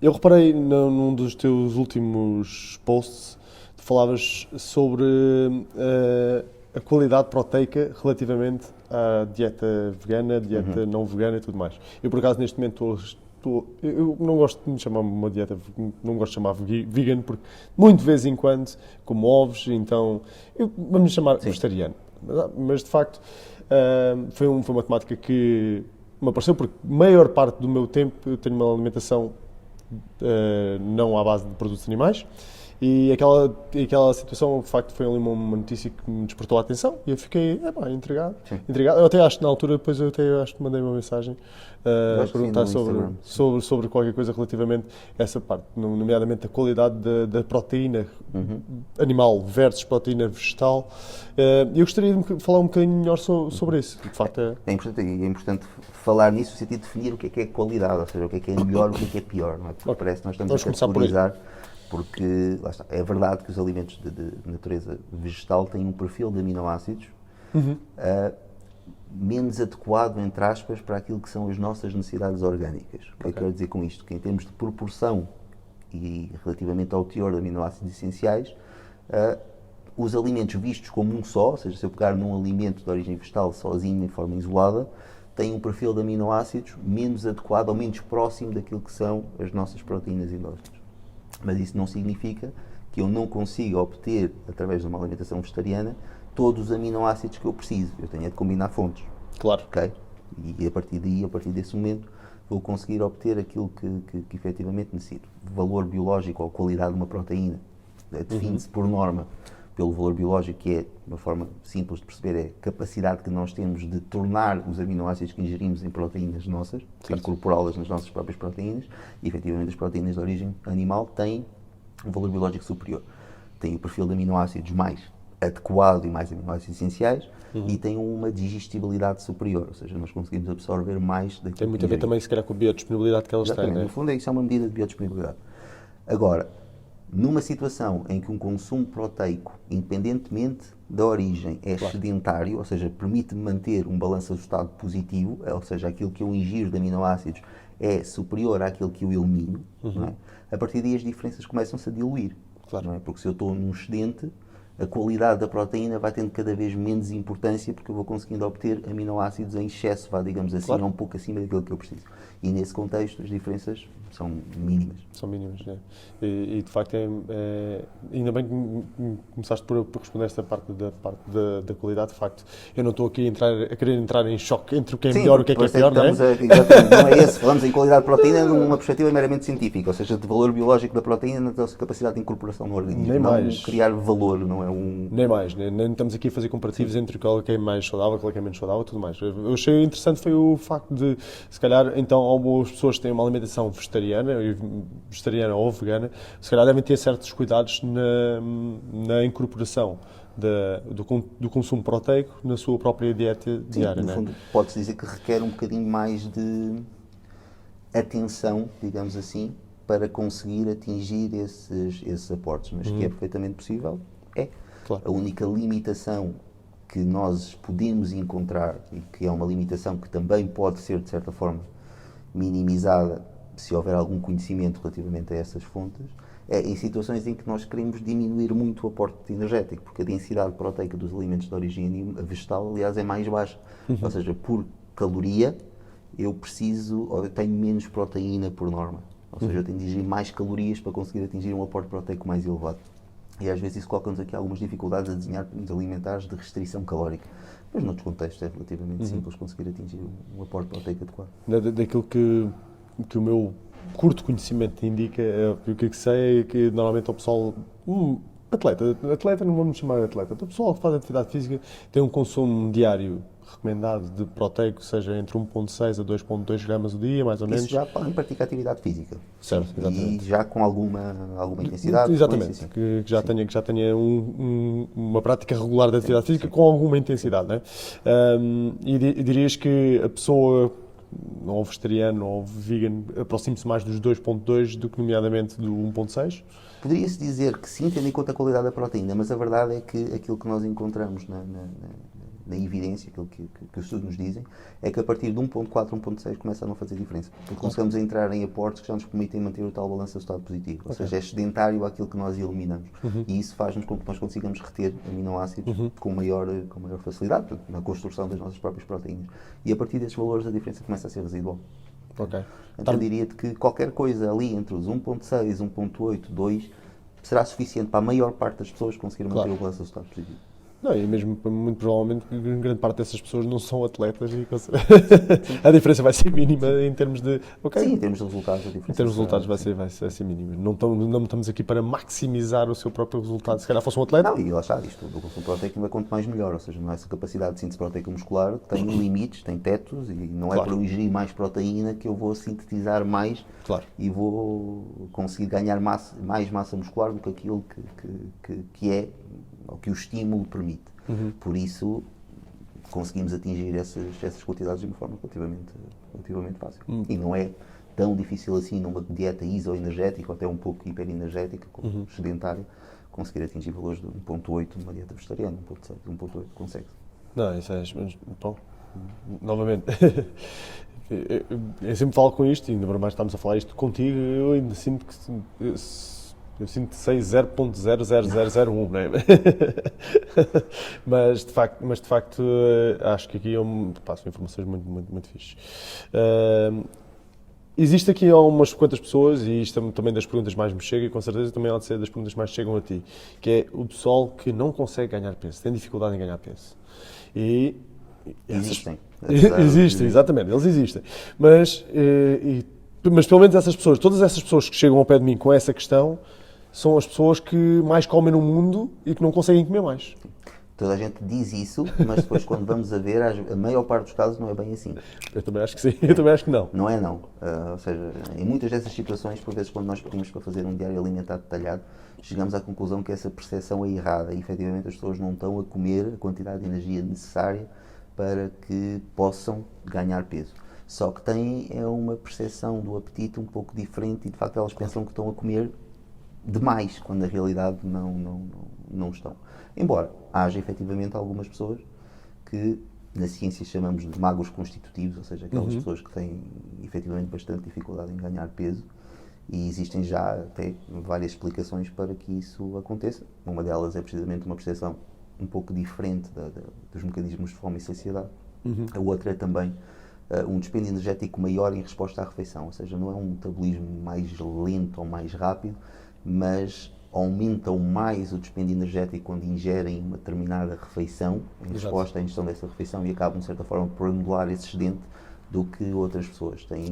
Eu reparei num dos teus últimos posts, tu falavas sobre a qualidade proteica relativamente à dieta vegana, dieta não vegana e tudo mais. Eu, por acaso, neste momento eu não gosto de me chamar uma dieta, não gosto de chamar vegan, porque muito de vez em quando como ovos, então vamos chamar vegetariano. Mas de facto foi uma temática que me apareceu, porque a maior parte do meu tempo eu tenho uma alimentação não à base de produtos animais, e aquela situação, de facto, foi ali uma notícia que me despertou a atenção e eu fiquei intrigado. Eu até acho que na altura, depois eu até acho que mandei uma mensagem a perguntar sobre qualquer coisa relativamente a essa parte, nomeadamente a qualidade da proteína animal versus proteína vegetal. Eu gostaria de falar um bocadinho melhor sobre isso. De facto, é importante falar nisso no sentido de definir o que é qualidade, ou seja, o que é melhor, o que é pior. Não é? Porque parece que nós estamos a categorizar. Porque, lá está, é verdade que os alimentos de natureza vegetal têm um perfil de aminoácidos menos adequado, entre aspas, para aquilo que são as nossas necessidades orgânicas. O que é que eu quero dizer com isto? Que em termos de proporção e relativamente ao teor de aminoácidos essenciais, os alimentos vistos como um só, ou seja, se eu pegar num alimento de origem vegetal sozinho, em forma isolada, têm um perfil de aminoácidos menos adequado ou menos próximo daquilo que são as nossas proteínas endógenas. Mas isso não significa que eu não consiga obter, através de uma alimentação vegetariana, todos os aminoácidos que eu preciso. Eu tenho de combinar fontes. Claro. Okay? E a partir daí, a partir desse momento, vou conseguir obter aquilo que efetivamente necessito. Valor biológico ou qualidade de uma proteína define-se por norma pelo valor biológico, que é, uma forma simples de perceber, é a capacidade que nós temos de tornar os aminoácidos que ingerimos em proteínas nossas, de incorporá-las nas nossas próprias proteínas, e efetivamente as proteínas de origem animal têm um valor biológico superior. Tem o perfil de aminoácidos mais adequado e mais aminoácidos essenciais, e tem uma digestibilidade superior, ou seja, nós conseguimos absorver mais daquilo que tem muito a ver também, se calhar, com a biodisponibilidade que elas têm, né? No fundo, isso é uma medida de biodisponibilidade. Agora, numa situação em que um consumo proteico, independentemente da origem, é sedentário, ou seja, permite-me manter um balanço ajustado positivo, ou seja, aquilo que eu ingiro de aminoácidos é superior àquilo que eu elimino, não é? A partir daí as diferenças começam-se a diluir, não é? Porque se eu estou num excedente, a qualidade da proteína vai tendo cada vez menos importância, porque eu vou conseguindo obter aminoácidos em excesso, digamos assim, um pouco acima daquilo que eu preciso. E nesse contexto as diferenças são mínimas. São mínimas, né? E de facto, ainda bem que começaste por responder esta parte da qualidade. De facto, eu não estou aqui a querer entrar em choque entre o que é melhor e o que é pior, não é? Não é esse. Falamos em qualidade de proteína numa perspectiva meramente científica, ou seja, de valor biológico da proteína na sua capacidade de incorporação no organismo. Nem não mais. Criar valor, não é um... Nem mais, nem estamos aqui a fazer comparativos entre qual é que é mais saudável, qual é que é menos saudável e tudo mais. Eu achei interessante foi o facto de, se calhar, então, algumas pessoas que têm uma alimentação vegetariana ou vegana, se calhar devem ter certos cuidados na incorporação do consumo proteico na sua própria dieta diária. No fundo, pode-se dizer que requer um bocadinho mais de atenção, digamos assim, para conseguir atingir esses aportes, mas que é perfeitamente possível, é. Claro. A única limitação que nós podemos encontrar, e que é uma limitação que também pode ser, de certa forma, minimizada se houver algum conhecimento relativamente a essas fontes, é em situações em que nós queremos diminuir muito o aporte energético, porque a densidade proteica dos alimentos de origem vegetal, aliás, é mais baixa. Ou seja, por caloria, eu tenho menos proteína por norma. Ou seja, eu tenho de ingerir mais calorias para conseguir atingir um aporte proteico mais elevado. E às vezes isso coloca-nos aqui algumas dificuldades a desenhar planos alimentares de restrição calórica. Mas noutros contextos é relativamente simples conseguir atingir um aporte proteico adequado. Daquilo que o meu curto conhecimento indica, o que sei é que normalmente o pessoal, atleta não vamos chamar de atleta, o pessoal que faz atividade física tem um consumo diário recomendado de proteico, seja entre 1,6 a 2,2 gramas o dia, mais ou menos. Isso já podem praticar atividade física. Certo, exatamente. E já com alguma intensidade. Exatamente, que já tenha uma prática regular de atividade física com alguma intensidade, não é? E dirias que a pessoa, ou vegetariano ou vegan, aproxime-se mais dos 2,2 do que nomeadamente do 1,6? Poderia-se dizer que sim, tendo em conta a qualidade da proteína, mas a verdade é que aquilo que nós encontramos na evidência, aquilo que os estudos nos dizem, é que a partir de 1.4, 1.6 começa a não fazer diferença. Porque começamos a entrar em aportes que já nos permitem manter o tal balanço de estado positivo. Ou seja, é sedentário aquilo que nós eliminamos. E isso faz-nos com que nós consigamos reter aminoácidos com maior facilidade, portanto, na construção das nossas próprias proteínas. E a partir desses valores a diferença começa a ser residual. Ok. Então eu diria-te que qualquer coisa ali entre os 1.6, 1.8, 2 será suficiente para a maior parte das pessoas conseguir manter o balanço de estado positivo. Não, e mesmo, muito provavelmente, grande parte dessas pessoas não são atletas e a diferença vai ser mínima em termos de... Okay. Sim, em termos de resultados, a diferença. Em termos de resultados vai ser mínima. Não estamos aqui para maximizar o seu próprio resultado. Se calhar fosse um atleta... Não, e lá está, isto do consumo proteico ainda quanto mais melhor, ou seja, não é essa capacidade de síntese proteica muscular tem limites, tem tetos, e não é para eu ingerir mais proteína que eu vou sintetizar mais e vou conseguir ganhar mais massa muscular do que aquilo que é, ou que o estímulo permite. Por isso, conseguimos atingir essas quantidades de uma forma relativamente fácil. E não é tão difícil assim, numa dieta isoenergética, ou até um pouco hiperenergética, como sedentária, conseguir atingir valores de 1.8 numa dieta vegetariana, 1.8 consegue-se. Não, isso é... Bom, novamente... Eu sempre falo com isto, e ainda mais estamos a falar isto contigo, eu ainda sinto que... Eu sinto que sei 0.00001, não é? mas de facto acho que aqui são informações muito fixes. Existe aqui umas quantas pessoas, e isto é também das perguntas mais me chega, e com certeza também há de ser das perguntas mais chegam a ti, que é o pessoal que não consegue ganhar peso, tem dificuldade em ganhar peso. E existem. Existem, exatamente, eles existem. Mas pelo menos essas pessoas, todas essas pessoas que chegam ao pé de mim com essa questão, são as pessoas que mais comem no mundo e que não conseguem comer mais. Toda a gente diz isso, mas depois quando vamos a ver, a maior parte dos casos não é bem assim. Eu também acho que sim, eu também acho que não. Não é não. Ou seja, em muitas dessas situações, por vezes quando nós pedimos para fazer um diário alimentar detalhado, chegamos à conclusão que essa percepção é errada e efetivamente as pessoas não estão a comer a quantidade de energia necessária para que possam ganhar peso. Só que têm uma percepção do apetite um pouco diferente e de facto elas pensam que estão a comer demais, quando na realidade não estão. Embora haja efetivamente algumas pessoas que na ciência chamamos de magros constitutivos, ou seja, aquelas pessoas que têm efetivamente bastante dificuldade em ganhar peso, e existem já até várias explicações para que isso aconteça. Uma delas é precisamente uma percepção um pouco diferente dos mecanismos de fome e saciedade. A outra é também um dispêndio energético maior em resposta à refeição, ou seja, não é um metabolismo mais lento ou mais rápido, mas aumentam mais o dispêndio energético quando ingerem uma determinada refeição, em resposta à ingestão dessa refeição, e acabam, de certa forma, por anular esse excedente do que outras pessoas têm.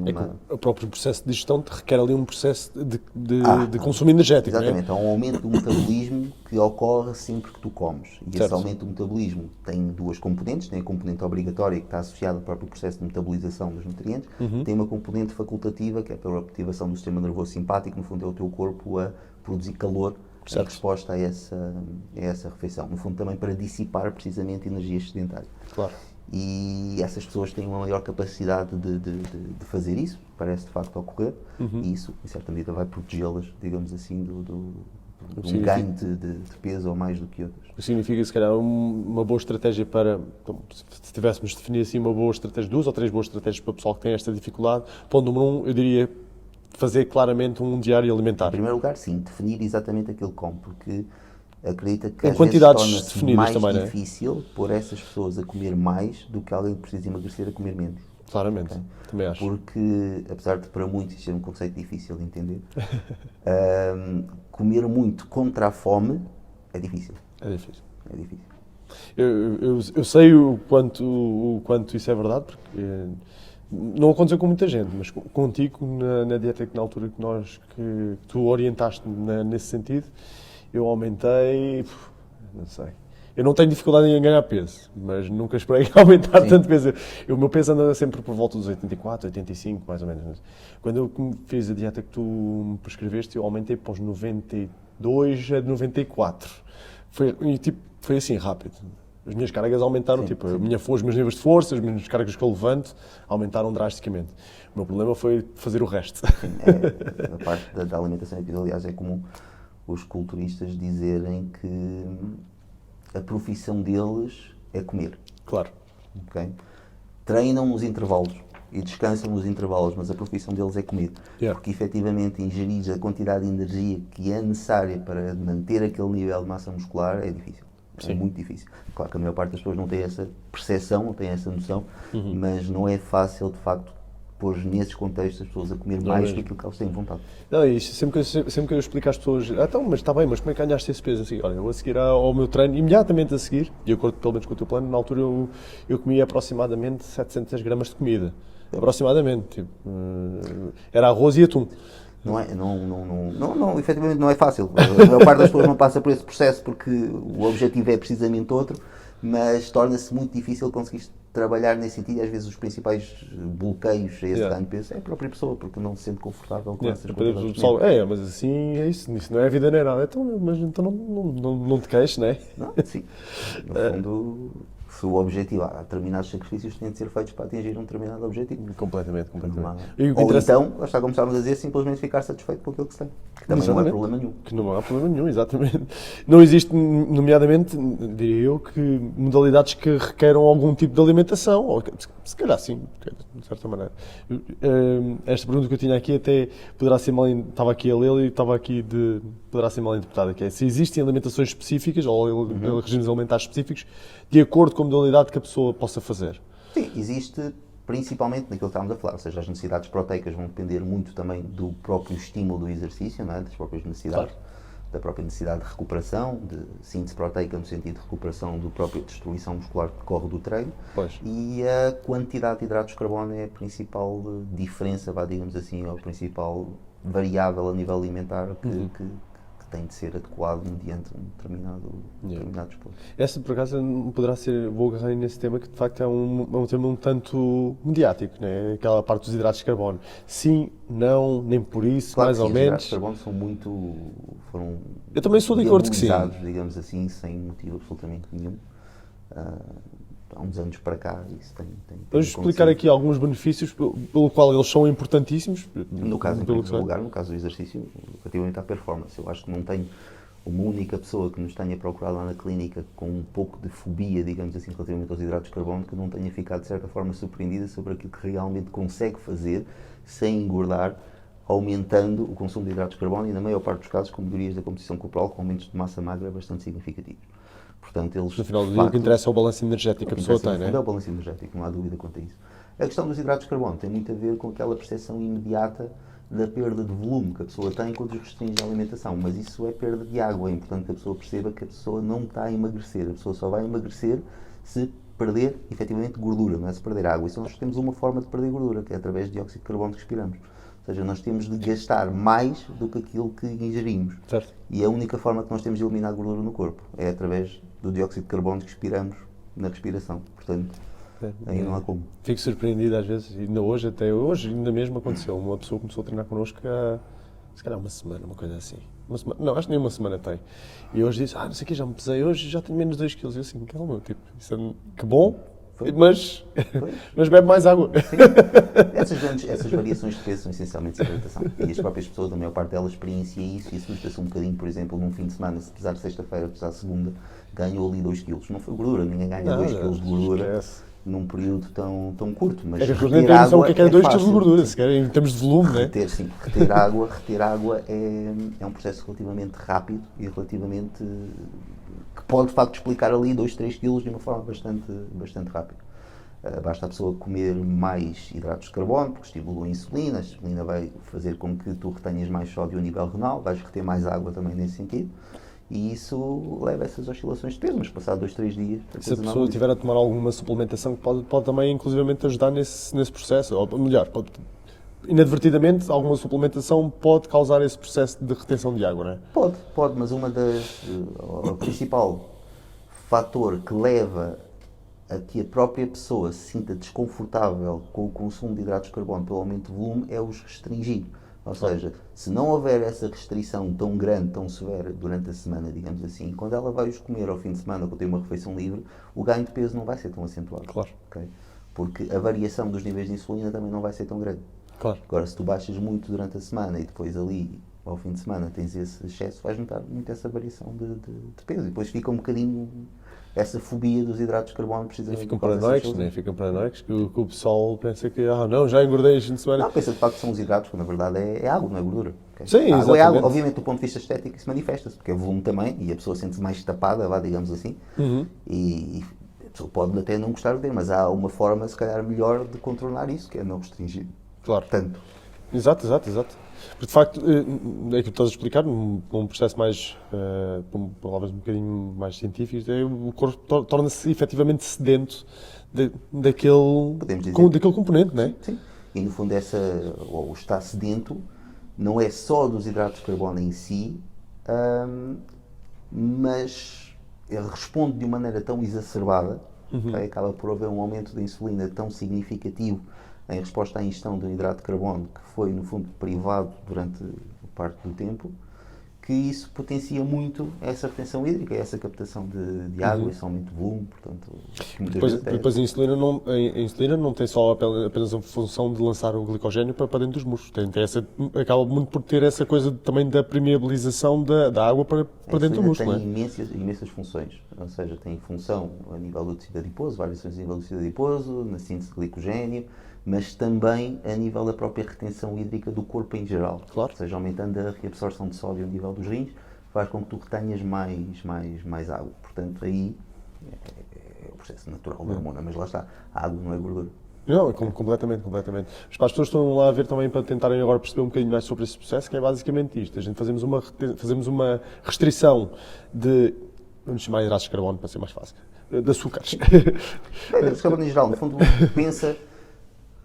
O próprio processo de digestão requer ali um processo de consumo energético. Exatamente, não é? Há um aumento do metabolismo que ocorre sempre que tu comes. E esse aumento do metabolismo tem duas componentes. Tem a componente obrigatória, que está associada ao próprio processo de metabolização dos nutrientes. Tem uma componente facultativa, que é pela ativação do sistema nervoso simpático. No fundo, é o teu corpo a produzir calor em resposta a essa refeição. No fundo, também para dissipar precisamente energias sedentárias. Claro. E essas pessoas têm uma maior capacidade de fazer isso, parece de facto ocorrer, e isso, em certa medida, vai protegê-las, digamos assim, de um ganho de peso ou mais do que outras. Significa, se calhar, uma boa estratégia para, então, se tivéssemos de definir assim uma boa estratégia, 2 ou 3 boas estratégias para o pessoal que tem esta dificuldade. Ponto número 1, eu diria fazer claramente um diário alimentar. Em primeiro lugar, sim, definir exatamente aquilo que come, porque acredita que Em às quantidades vezes torna-se definidas mais também, não é? difícil pôr essas pessoas a comer mais do que alguém que precisa emagrecer a comer menos. Claramente, Ok? também acho. Porque, apesar de para muitos isto ser um conceito difícil de entender, comer muito contra a fome é difícil. É difícil. É difícil. Eu sei o quanto isso é verdade, porque não aconteceu com muita gente, mas contigo, na dieta que na altura que tu orientaste nesse sentido, eu aumentei, não sei. Eu não tenho dificuldade em ganhar peso, mas nunca esperei aumentar Sim. tanto peso. O meu peso anda sempre por volta dos 84, 85, mais ou menos. Quando eu fiz a dieta que tu me prescreveste, eu aumentei para os 92 a 94. Foi assim, rápido. As minhas cargas aumentaram, Sim, tipo, sim. os meus níveis de força, as minhas cargas que eu levanto aumentaram drasticamente. O meu problema foi fazer o resto. Sim, a parte da alimentação, aliás, é comum os culturistas dizerem que a profissão deles é comer. Claro. Ok? Treinam nos intervalos e descansam nos intervalos, mas a profissão deles é comer. Yeah. Porque efetivamente ingerir a quantidade de energia que é necessária para manter aquele nível de massa muscular é difícil. É Sim. muito difícil. Claro que a maior parte das pessoas não tem essa percepção, não tem essa noção, mas não é fácil de facto pôr nesses contextos as pessoas a comer Não mais mesmo. do que elas têm vontade. Não, é isso. Sempre que eu explico às pessoas, então, mas está bem, mas como é que ganhaste esse peso? Assim, olha, eu a seguir ao meu treino, imediatamente a seguir, de acordo pelo menos com o teu plano, na altura eu comia aproximadamente 700 gramas de comida. Aproximadamente. Tipo, era arroz e atum. Efetivamente não é fácil. A maior parte das pessoas não passa por esse processo porque o objetivo é precisamente outro, mas torna-se muito difícil conseguir trabalhar nesse sentido e às vezes os principais bloqueios a esse ganho de peso é a própria pessoa, porque não se sente confortável com essas Depois quantidades o de pessoal, comida. mas assim é isso não é vida nem nada. Então, mas então não te queixes, não é? Não, sim. No fundo, se o objetivo, há determinados sacrifícios que têm de ser feitos para atingir um determinado objetivo. Completamente. Não há- E o que Ou interessa- então, lá está como estávamos a dizer, simplesmente ficar satisfeito com aquilo que se tem. Que também não é Exatamente. problema nenhum. Que não há problema nenhum, exatamente. Não existe, nomeadamente, diria eu, que modalidades que requeram algum tipo de alimentação, ou se calhar sim, de certa maneira. Esta pergunta que eu tinha aqui até poderá ser estava aqui a lê-la e poderá ser mal interpretada, que é se existem alimentações específicas ou regimes alimentares específicos de acordo com a modalidade que a pessoa possa fazer. Sim, existe principalmente naquilo que estávamos a falar, ou seja, as necessidades proteicas vão depender muito também do próprio estímulo do exercício, não é? Das próprias necessidades, da própria necessidade de recuperação, de síntese proteica no sentido de recuperação da própria destruição muscular que decorre do treino. Pois. E a quantidade de hidratos de carbono é a principal diferença, digamos assim, ou a principal variável a nível alimentar que tem de ser adequado mediante um determinado desporto. Essa, por acaso, poderá ser, vou agarrar nesse tema, que de facto é um tema um tanto mediático, né? Aquela parte dos hidratos de carbono. Sim, não, nem por isso, Claro mais que ou sim, os hidratos menos. de carbono foram Eu também sou de acordo que sim. diabolizados, digamos assim, sem motivo absolutamente nenhum. Há uns anos para cá isso tem Vamos explicar acontecido. aqui alguns benefícios pelo qual eles são importantíssimos. No caso, em pelo que primeiro sei. lugar, no caso do exercício, relativamente à performance, eu acho que não tenho uma única pessoa que nos tenha procurado lá na clínica com um pouco de fobia, digamos assim, relativamente aos hidratos de carbono, que não tenha ficado de certa forma surpreendida sobre aquilo que realmente consegue fazer sem engordar, aumentando o consumo de hidratos de carbono e, na maior parte dos casos, com melhorias da composição corporal, com aumentos de massa magra bastante significativos. Portanto, eles, No final do de dia, o que facto, interessa é o balanço energético que a pessoa tem, é né? o balanço energético, não há dúvida quanto a isso. A questão dos hidratos de carbono tem muito a ver com aquela percepção imediata da perda de volume que a pessoa tem quando restringe a alimentação, mas isso é perda de água, é importante que a pessoa perceba que a pessoa não está a emagrecer, a pessoa só vai emagrecer se perder efetivamente gordura, não é se perder água. Isso nós temos uma forma de perder gordura, que é através de dióxido de carbono que respiramos. Ou seja, nós temos de gastar mais do que aquilo que ingerimos. Certo. E a única forma que nós temos de eliminar gordura no corpo é através do dióxido de carbono que expiramos na respiração. Portanto, aí não há como. Fico surpreendido às vezes, ainda hoje, até hoje, ainda mesmo aconteceu. Uma pessoa começou a treinar connosco há, se calhar, uma semana, uma coisa assim. Não, acho que nem uma semana tem. E hoje disse, não sei o que, já me pesei hoje, já tenho menos 2 kg. Eu assim, calma, tipo, isso é, que bom, mas bebe mais água. Sim. Essas variações de peso são essencialmente hidratação. E as próprias pessoas, a maior parte delas, experiencia isso e assusta-se um bocadinho, por exemplo, num fim de semana, se pesar sexta-feira, pesar segunda, ganhou ali 2 kg. Não foi gordura, ninguém ganha 2 kg de gordura num período tão curto. Mas é que as pessoas nem têm noção o que é 2 kg de gordura, se querem, em termos de volume, né? Reter água é um processo relativamente rápido e relativamente que pode de facto explicar ali 2, 3 kg de uma forma bastante rápida. Basta a pessoa comer mais hidratos de carbono, porque estimula a insulina vai fazer com que tu retenhas mais sódio a nível renal, vais reter mais água também nesse sentido, e isso leva a essas oscilações de peso, mas passado 2, 3 dias... Se a pessoa estiver a tomar alguma suplementação, pode também inclusivamente ajudar nesse processo, ou melhor, inadvertidamente, alguma suplementação pode causar esse processo de retenção de água, não é? Pode, mas o principal fator que leva a que a própria pessoa se sinta desconfortável com o consumo de hidratos de carbono pelo aumento de volume é os restringir. Ou seja, se não houver essa restrição tão grande, tão severa durante a semana, digamos assim, quando ela vai os comer ao fim de semana, quando tem uma refeição livre, o ganho de peso não vai ser tão acentuado. Claro. Okay? Porque a variação dos níveis de insulina também não vai ser tão grande. Claro. Agora, se tu baixas muito durante a semana e depois ali, ao fim de semana, tens esse excesso, vais notar muito essa variação de peso. E depois fica um bocadinho essa fobia dos hidratos de carbono precisamente. E ficam paranoicos, né? Ficam paranoicos, que o pessoal pensa que, não, já engordei este fim de semana. Não, pensa de facto que são os hidratos, quando na verdade é água, não é gordura. Okay? Sim, a água é água. exatamente. Obviamente, do ponto de vista estético, isso manifesta-se, porque é volume também, e a pessoa sente-se mais tapada, digamos assim, e a pessoa pode até não gostar de ter, mas há uma forma, se calhar, melhor de controlar isso, que é não restringir tanto. Exato. Porque, de facto, é que tu estás a explicar, num processo mais, com palavras um bocadinho mais científicas, o corpo torna-se efetivamente sedento daquele componente, não é? Sim. E no fundo o estar sedento não é só dos hidratos de carbono em si, mas ele responde de uma maneira tão exacerbada, que acaba por haver um aumento da insulina tão significativo em resposta à ingestão de um hidrato de carbono que foi, no fundo, privado durante parte do tempo, que isso potencia muito essa retenção hídrica, essa captação de água, esse aumento de volume, portanto... Depois a insulina não tem só apenas a função de lançar o glicogênio para dentro dos músculos, acaba muito por ter essa coisa também da permeabilização da água para dentro do músculo. Tem imensas funções, ou seja, tem função a nível do tecido adiposo, variações a nível do tecido adiposo, na síntese de glicogênio, mas também a nível da própria retenção hídrica do corpo em geral. Claro. Ou seja, aumentando a reabsorção de sódio a nível dos rins, faz com que tu retenhas mais água. Portanto, aí é o processo natural da hormona, mas lá está, a água não é gordura. Não, completamente. Mas para as pessoas que estão lá a ver também, para tentarem agora perceber um bocadinho mais sobre esse processo, que é basicamente isto. A gente fazemos uma restrição de, vamos chamar de hidratos de carbono para ser mais fácil, de açúcares. Hidratos de carbono em geral, no fundo, pensa...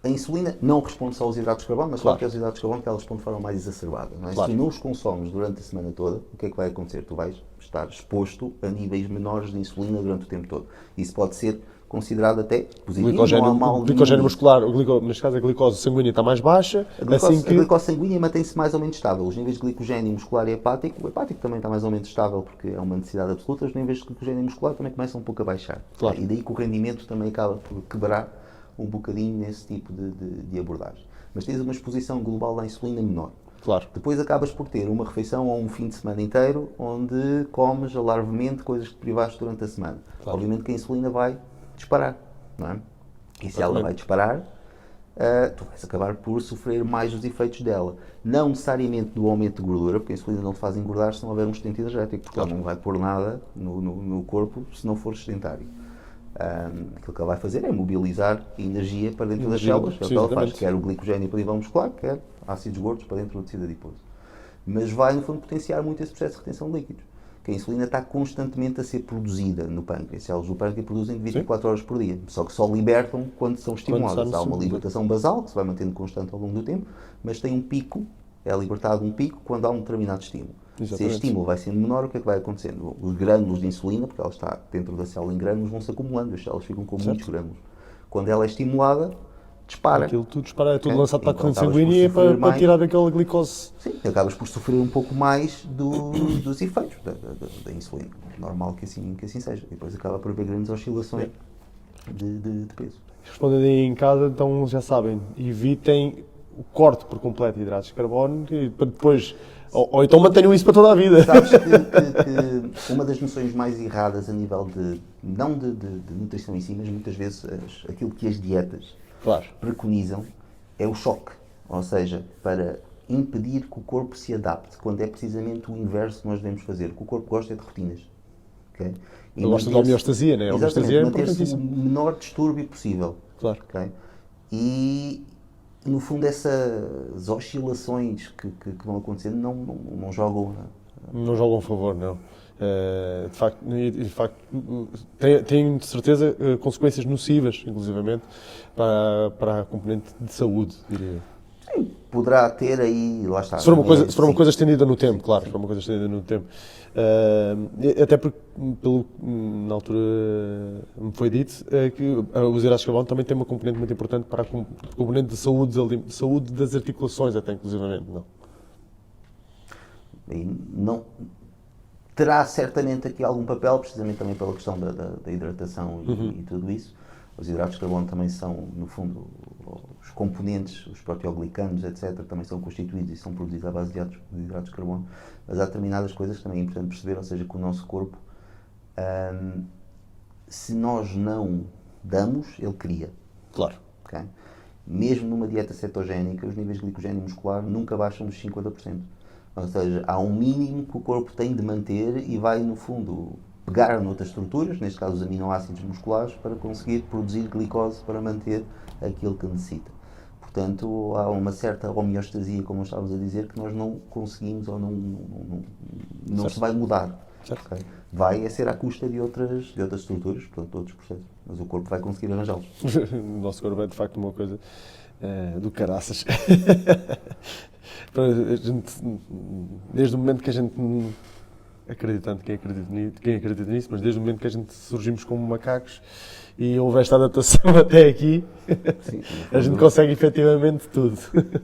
A insulina não responde só aos hidratos de carbono, mas só que aos hidratos de carbono que ela responde de forma mais exacerbada. Não é? Claro. Se tu não os consomes durante a semana toda, o que é que vai acontecer? Tu vais estar exposto a níveis menores de insulina durante o tempo todo. Isso pode ser considerado até positivo, não há mal glicogênio muscular, neste caso a glicose sanguínea está mais baixa. A glicose sanguínea mantém-se mais ou menos estável. Os níveis de glicogênio muscular e hepático, o hepático também está mais ou menos estável porque é uma necessidade absoluta, os níveis de glicogênio muscular também começam um pouco a baixar. Claro. E daí que o rendimento também acaba por quebrar um bocadinho nesse tipo de abordagem. Mas tens uma exposição global à insulina menor. Claro. Depois acabas por ter uma refeição ou um fim de semana inteiro onde comes alarvemente coisas que te privaste durante a semana. Claro. Obviamente que a insulina vai disparar, não é? E se ela vai disparar, tu vais acabar por sofrer mais os efeitos dela. Não necessariamente do aumento de gordura, porque a insulina não te faz engordar se não houver um sustento energético, porque ela não vai pôr nada no corpo se não for sedentário. Aquilo que ela vai fazer é mobilizar energia para dentro das células, que é o que ela faz, quer o glicogênio para o nível muscular, quer ácidos gordos para dentro do tecido adiposo. Mas vai, no fundo, potenciar muito esse processo de retenção de líquidos. Que a insulina está constantemente a ser produzida no pâncreas. As células do pâncreas produzem 24 horas por dia, só que só libertam quando são estimuladas. Há uma libertação basal, que se vai mantendo constante ao longo do tempo, mas tem um pico, é libertado um pico quando há um determinado estímulo. Exatamente. Se esse estímulo vai sendo menor, o que é que vai acontecendo? Os grânulos de insulina, porque ela está dentro da célula em grânulos, vão se acumulando, as células ficam com muitos grânulos. Quando ela é estimulada, dispara. Aquilo tudo dispara, é tudo lançado para a corrente sanguínea para tirar daquela glicose. Sim, acabas por sofrer um pouco mais dos efeitos da insulina. Normal que assim seja. E depois acaba por haver grandes oscilações de peso. Respondendo aí em casa, então já sabem, evitem o corte por completo de hidratos de carbono e para depois, ou então mantenham isso para toda a vida. Sabes que uma das noções mais erradas a nível não de nutrição em si, mas muitas vezes aquilo que as dietas Claro. preconizam é o choque. Ou seja, para impedir que o corpo se adapte, quando é precisamente o inverso que nós devemos fazer. O que o corpo gosta é de rotinas. Okay? E Eu gosto da homeostasia, né? A homeostasia é manter-se o importantíssimo. menor distúrbio possível. Claro. Okay? E, no fundo, essas oscilações que vão acontecendo não jogam. Não jogam a favor, não. De facto, tem de certeza consequências nocivas, inclusivamente, para a componente de saúde, diria eu. Sim, poderá ter aí, lá está. Se for uma sim. coisa estendida no tempo, claro, se for uma coisa estendida no tempo. Até porque, na altura me foi dito, que os hidratos de carbono também têm uma componente muito importante para a componente de saúde das articulações, até inclusivamente, não? E não terá certamente aqui algum papel, precisamente também pela questão da hidratação e tudo isso. Os hidratos de carbono também são, no fundo, os componentes, os proteoglicanos, etc., também são constituídos e são produzidos à base de hidratos de carbono. Mas há determinadas coisas que também é importante perceber, ou seja, que o nosso corpo, se nós não damos, ele cria. Claro. Okay? Mesmo numa dieta cetogénica, os níveis de glicogênio muscular nunca baixam dos 50%. Ou seja, há um mínimo que o corpo tem de manter e vai, no fundo, pegar noutras estruturas, neste caso os aminoácidos musculares, para conseguir produzir glicose para manter aquilo que necessita. Portanto, há uma certa homeostasia, como estávamos a dizer, que nós não conseguimos ou não se vai mudar. Okay? Vai ser à custa de outras estruturas, portanto, de outros processos. Mas o corpo vai conseguir arranjá-los. O nosso corpo é, de facto, uma coisa do caraças. Desde o momento que a gente, acreditando quem acredita nisso, mas desde o momento que a gente surgimos como macacos e houve esta adaptação até aqui, Sim, a gente consegue efetivamente tudo.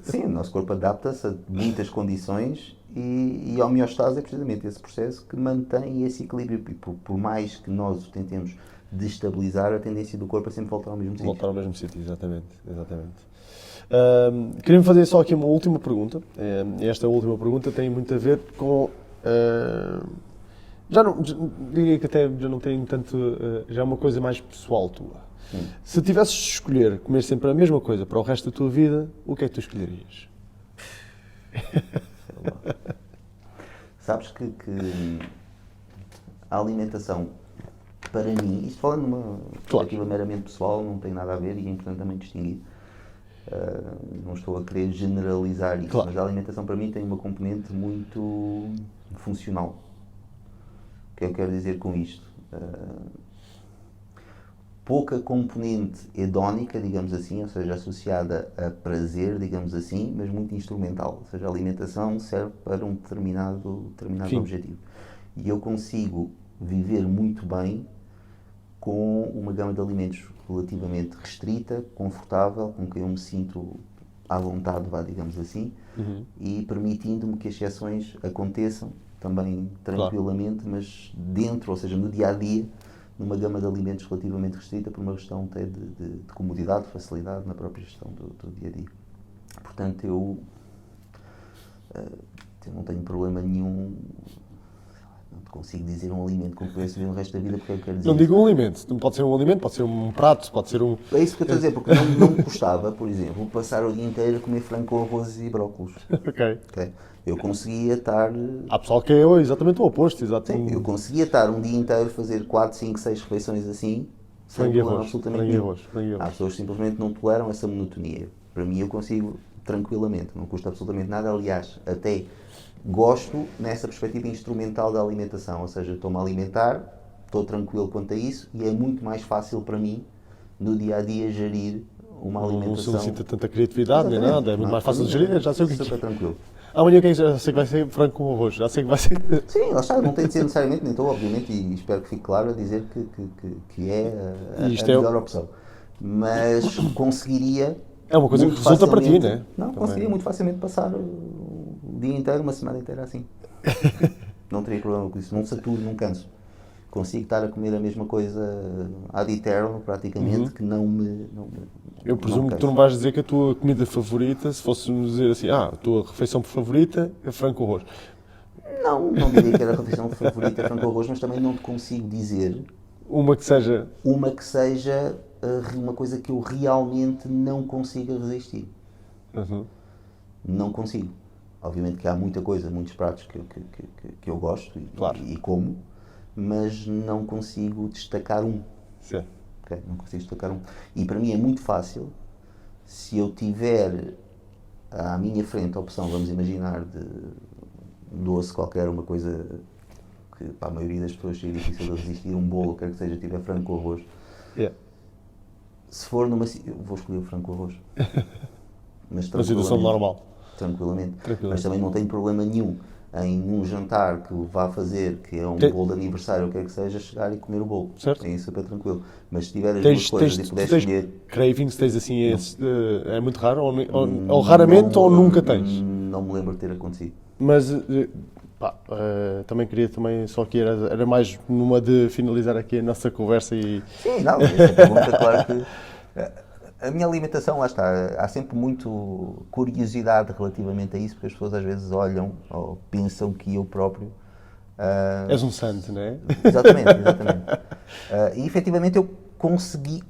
Sim, o nosso corpo adapta-se a muitas condições e a homeostase é precisamente esse processo que mantém esse equilíbrio. E por mais que nós o tentemos destabilizar, a tendência do corpo é sempre voltar ao mesmo sítio. Voltar ao mesmo sítio, exatamente. Queria-me fazer só aqui uma última pergunta. Esta última pergunta tem muito a ver com... diria que até já não tem tanto... já é uma coisa mais pessoal tua. Se tivesses de escolher comer sempre a mesma coisa para o resto da tua vida, o que é que tu escolherias? Sabes que a alimentação, para mim, isto falando numa perspectiva meramente pessoal, não tem nada a ver e é importante também distinguir. Não estou a querer generalizar isso, mas a alimentação para mim tem uma componente muito funcional. O que eu quero dizer com isto? Pouca componente hedónica, digamos assim, ou seja, associada a prazer, digamos assim, mas muito instrumental. Ou seja, a alimentação serve para um determinado objetivo. E eu consigo viver muito bem com uma gama de alimentos relativamente restrita, confortável, com quem eu me sinto à vontade, digamos assim, e permitindo-me que as exceções aconteçam também tranquilamente, mas dentro, ou seja, no dia-a-dia, numa gama de alimentos relativamente restrita, por uma questão até de comodidade, facilidade na própria gestão do dia-a-dia. Portanto, eu não tenho problema nenhum. Não consigo dizer um alimento com que eu viver o resto da vida, porque eu quero dizer. Não digo um alimento, não pode ser um alimento, pode ser um prato, pode ser um... É isso que eu estou a dizer, porque não me custava, por exemplo, passar o dia inteiro a comer frango com arroz e brócolis. Ok. Eu conseguia estar... Há pessoal que é exatamente o oposto, Sim, eu conseguia estar um dia inteiro a fazer 4, 5, 6 refeições assim, sem problema absolutamente nenhum. Há pessoas que simplesmente não toleram essa monotonia. Para mim eu consigo tranquilamente, não custa absolutamente nada, aliás, até gosto nessa perspectiva instrumental da alimentação, ou seja, estou-me a alimentar, estou tranquilo quanto a isso e é muito mais fácil para mim, no dia-a-dia, gerir uma alimentação. Não solicita tanta criatividade nem nada, é muito mais fácil de gerir, já sei o que é. Super tranquilo. Amanhã já sei que vai ser frango com arroz, já sei que vai ser... Sim, lá está, não tem de ser necessariamente, nem estou, obviamente, e espero que fique claro a dizer que é a melhor opção. Mas conseguiria... É uma coisa que resulta para ti, não é? Não, conseguiria muito facilmente passar o dia inteiro, uma semana inteira assim. Não teria problema com isso, não saturo, não canso. consigo estar a comer a mesma coisa ad eterno, praticamente, que não me... Eu presumo que tu não vais dizer que a tua comida favorita, se fôssemos dizer assim, a tua refeição favorita é frango com arroz. Não diria que era a refeição favorita frango com arroz, mas também não te consigo dizer Uma que seja... uma que seja uma coisa que eu realmente não consiga resistir. Não consigo. Obviamente que há muita coisa, muitos pratos que eu gosto Claro. e como, mas não consigo destacar um. Sim. Ok? Não consigo destacar um. E para mim é muito fácil, se eu tiver à minha frente a opção, vamos imaginar, de um doce qualquer, uma coisa que para a maioria das pessoas seria difícil de resistir, um bolo, quer que seja, tiver frango com arroz. Yeah. Se for numa... Eu vou escolher o frango com arroz. Mas Uma situação normal. Tranquilamente. Mas também não tenho problema nenhum em um jantar que vá fazer, que é um bolo de aniversário, ou quer que seja, chegar e comer o bolo. Certo. É super tranquilo. Mas se tiver as duas coisas e puder escolher... Cravings, tens assim, é muito raro? Ou raramente ou nunca tens? Não me lembro de ter acontecido. Mas, também queria, só que era mais numa de finalizar aqui a nossa conversa e... Sim, não, essa pergunta, claro que... A minha alimentação, lá está, há sempre muito curiosidade relativamente a isso, porque as pessoas às vezes olham ou pensam que eu próprio... És um santo, não é? Exatamente. E efetivamente eu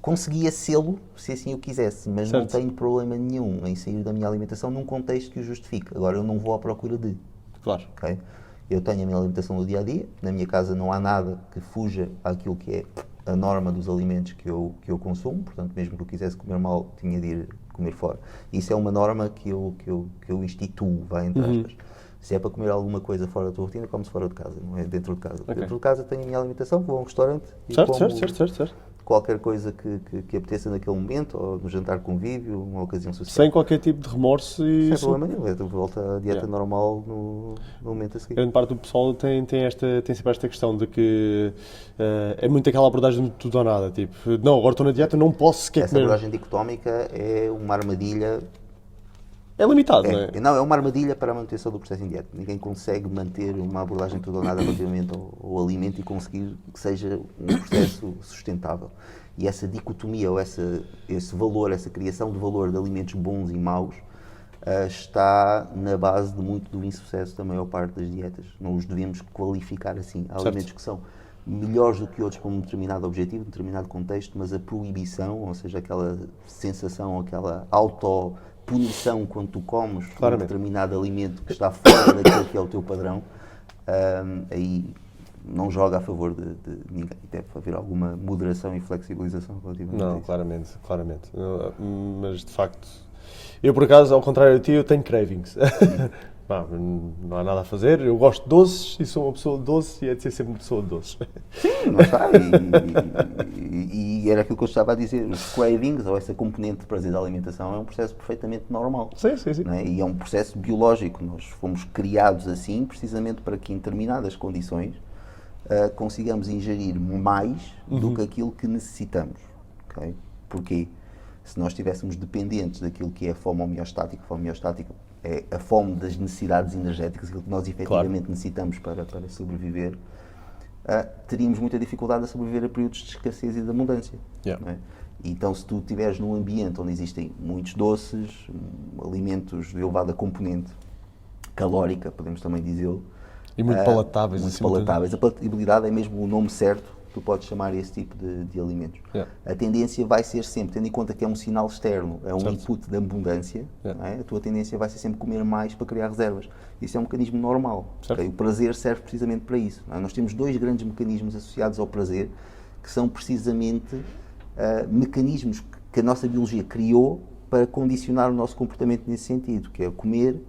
conseguia sê-lo, se assim eu quisesse, mas certo. Não tenho problema nenhum em sair da minha alimentação num contexto que o justifique. Agora, eu não vou à procura de... Claro. Okay? Eu tenho a minha alimentação do dia-a-dia, na minha casa não há nada que fuja àquilo que é a norma dos alimentos que eu consumo, portanto, mesmo que eu quisesse comer mal, tinha de ir comer fora. Isso é uma norma que eu instituo, vai entre aspas. Se é para comer alguma coisa fora da tua rotina, come-se fora de casa, não é dentro de casa. Okay. Dentro de casa tenho a minha alimentação, vou a um restaurante e Certo. Qualquer coisa que apeteça naquele momento, ou no jantar convívio, uma ocasião social. Sem qualquer tipo de remorso e... Sem problema nenhum, eu volto à dieta normal no momento a seguir. Grande parte do pessoal tem sempre esta questão de que é muito aquela abordagem de tudo ou nada, tipo, não, agora estou na dieta, não posso sequer Essa comer. abordagem dicotómica é uma armadilha. É limitado, não é? Não, é uma armadilha para a manutenção do processo em dieta. Ninguém consegue manter uma abordagem tudo ou nada relativamente ao alimento e conseguir que seja um processo sustentável. E essa dicotomia, ou esse valor, essa criação de valor de alimentos bons e maus, está na base de muito do insucesso da maior parte das dietas. Não os devemos qualificar assim. Há alimentos que são melhores do que outros para um determinado objetivo, um determinado contexto, mas a proibição, ou seja, aquela sensação, aquela autopunição quando tu comes um determinado alimento que está fora daquilo que é o teu padrão, aí não joga a favor de ninguém. Deve haver alguma moderação e flexibilização relativamente a isso. Não, claramente. Mas, de facto, eu, por acaso, ao contrário de ti, eu tenho cravings. Não há nada a fazer, eu gosto de doces e sou uma pessoa de doce e é de ser sempre uma pessoa de doces. Sim, não está. E era aquilo que eu estava a dizer, os cravings, ou essa componente de prazer da alimentação, é um processo perfeitamente normal. Sim. Não é? E é um processo biológico. Nós fomos criados assim, precisamente para que em determinadas condições consigamos ingerir mais do que aquilo que necessitamos. Okay? Porquê? Se nós estivéssemos dependentes daquilo que é a fome homeostática é a fome das necessidades energéticas, aquilo que nós efetivamente necessitamos para sobreviver, teríamos muita dificuldade a sobreviver a períodos de escassez e de abundância. Não é? Então, se tu estiveres num ambiente onde existem muitos doces, alimentos de elevada componente calórica, podemos também dizê-lo, e muito palatáveis. Muito palatáveis. A palatabilidade é mesmo o nome certo que tu podes chamar esse tipo de alimentos. A tendência vai ser sempre, tendo em conta que é um sinal externo, é um input de abundância, não é? A tua tendência vai ser sempre comer mais para criar reservas. Isso é um mecanismo normal. Okay? O prazer serve precisamente para isso. Não é? Nós temos dois grandes mecanismos associados ao prazer, que são precisamente mecanismos que a nossa biologia criou para condicionar o nosso comportamento nesse sentido, que é comer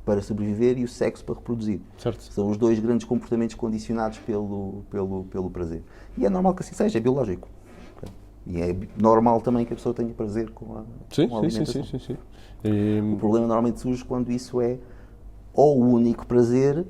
para sobreviver e o sexo para reproduzir. São os dois grandes comportamentos condicionados pelo prazer. E é normal que assim seja, é biológico. E é normal também que a pessoa tenha prazer com a alimentação. Sim. O problema normalmente surge quando isso é ou o único prazer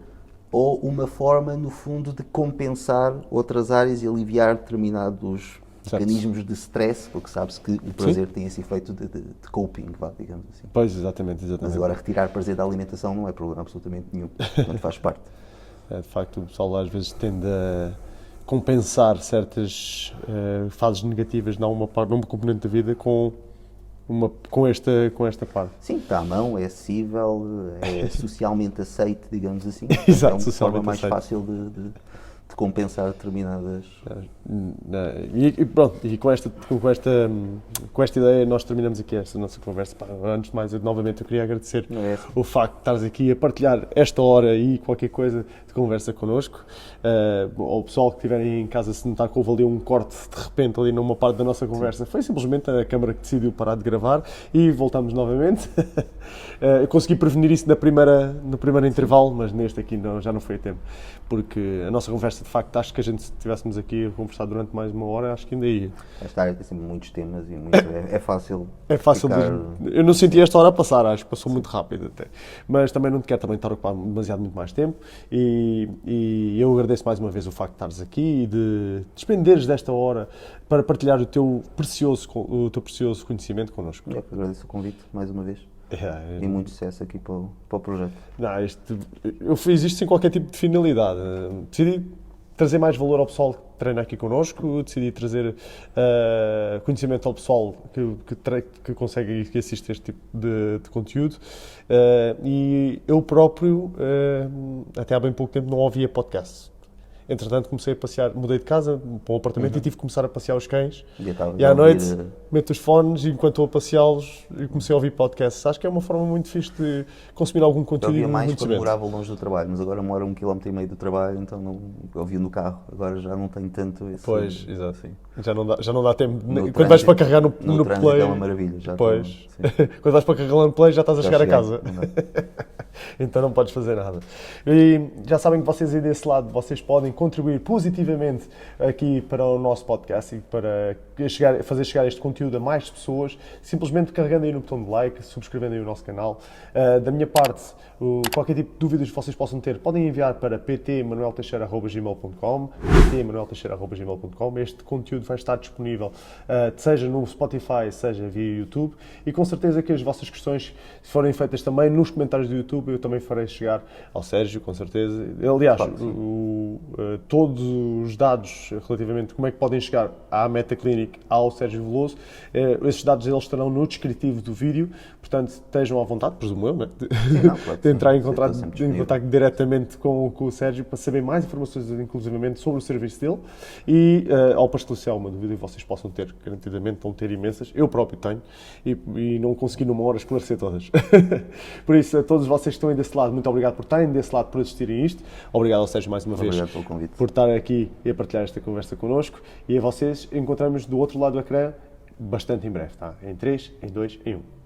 ou uma forma, no fundo, de compensar outras áreas e aliviar determinados mecanismos de stress, porque sabe-se que o prazer tem esse efeito de coping, digamos assim. Pois, exatamente. Mas agora retirar prazer da alimentação não é problema absolutamente nenhum, portanto faz parte. De facto, o pessoal às vezes tende a compensar certas fases negativas numa componente da vida com esta parte. Sim, está à mão, é acessível, é socialmente aceite, digamos assim. Exato, é uma socialmente forma mais aceite. fácil de compensar determinadas... E pronto, e com esta ideia nós terminamos aqui esta nossa conversa. Pá, antes de mais, novamente eu queria agradecer o facto de estares aqui a partilhar esta hora e qualquer coisa de conversa connosco. Ao pessoal que estiver em casa, se notar que houve ali um corte de repente ali numa parte da nossa conversa, foi simplesmente a câmara que decidiu parar de gravar e voltamos novamente. Eu consegui prevenir isso no primeiro intervalo, mas neste aqui já não foi a tempo, porque a nossa conversa, de facto, acho que se estivéssemos aqui a conversar durante mais uma hora, acho que ainda ia. Esta área tem sempre muitos temas e é fácil. É fácil ficar... Eu não senti esta hora a passar, acho que passou muito rápido até. Mas também não te quero estar ocupado demasiado muito mais tempo e eu agradeço mais uma vez o facto de estares aqui e de despenderes desta hora para partilhar o teu precioso conhecimento connosco. Eu agradeço o convite mais uma vez. E muito sucesso aqui para o projeto. Não, eu fiz isto sem qualquer tipo de finalidade. Decidi trazer mais valor ao pessoal que treina aqui connosco, decidi trazer conhecimento ao pessoal que consegue e que assiste a este tipo de conteúdo. E eu próprio, até há bem pouco tempo, não ouvia podcasts. Entretanto, comecei a passear, mudei de casa para um apartamento e tive que começar a passear os cães. E à noite, meto os fones e enquanto estou a passeá-los, comecei a ouvir podcasts. Acho que é uma forma muito fixe de consumir algum conteúdo. Eu ouvia mais quando morava longe do trabalho, mas agora moro a 1,5 km do trabalho, então eu ouvia no carro. Agora já não tenho tanto esse... Pois, exato. Sim. Já não dá tempo. Quando trânsito, vais para carregar no play... é uma maravilha. Já pois. Quando vais para carregar no play já estás a chegar a casa. Não. Então não podes fazer nada. E já sabem que vocês aí desse lado, vocês podem contribuir positivamente aqui para o nosso podcast e para fazer chegar este conteúdo a mais pessoas, simplesmente carregando aí no botão de like, subscrevendo aí o nosso canal. Da minha parte, qualquer tipo de dúvidas que vocês possam ter, podem enviar para ptmanuelteixeira@gmail.com, ptmanuelteixeira@gmail.com. Este conteúdo vai estar disponível, seja no Spotify, seja via YouTube, e com certeza que as vossas questões forem feitas também nos comentários do YouTube, eu também farei chegar ao Sérgio, com certeza. Aliás, claro, todos os dados relativamente a como é que podem chegar à Metaclinic, ao Sérgio Veloso, esses dados eles estarão no descritivo do vídeo, portanto estejam à vontade, presumo eu, né? De entrar em contato diretamente com o Sérgio para saber mais informações, inclusivamente, sobre o serviço dele e ao para esclarecer alguma dúvida que vocês possam ter, garantidamente vão ter imensas, eu próprio tenho e não consegui numa hora esclarecer todas. Por isso, a todos vocês que estão aí desse lado, muito obrigado por estarem desse lado, por assistirem a isto. Obrigado ao Sérgio mais uma vez pelo convite, por estar aqui e a partilhar esta conversa connosco. E a vocês, encontramos do outro lado do ecrã bastante em breve, tá? Em 3, em 2, em 1.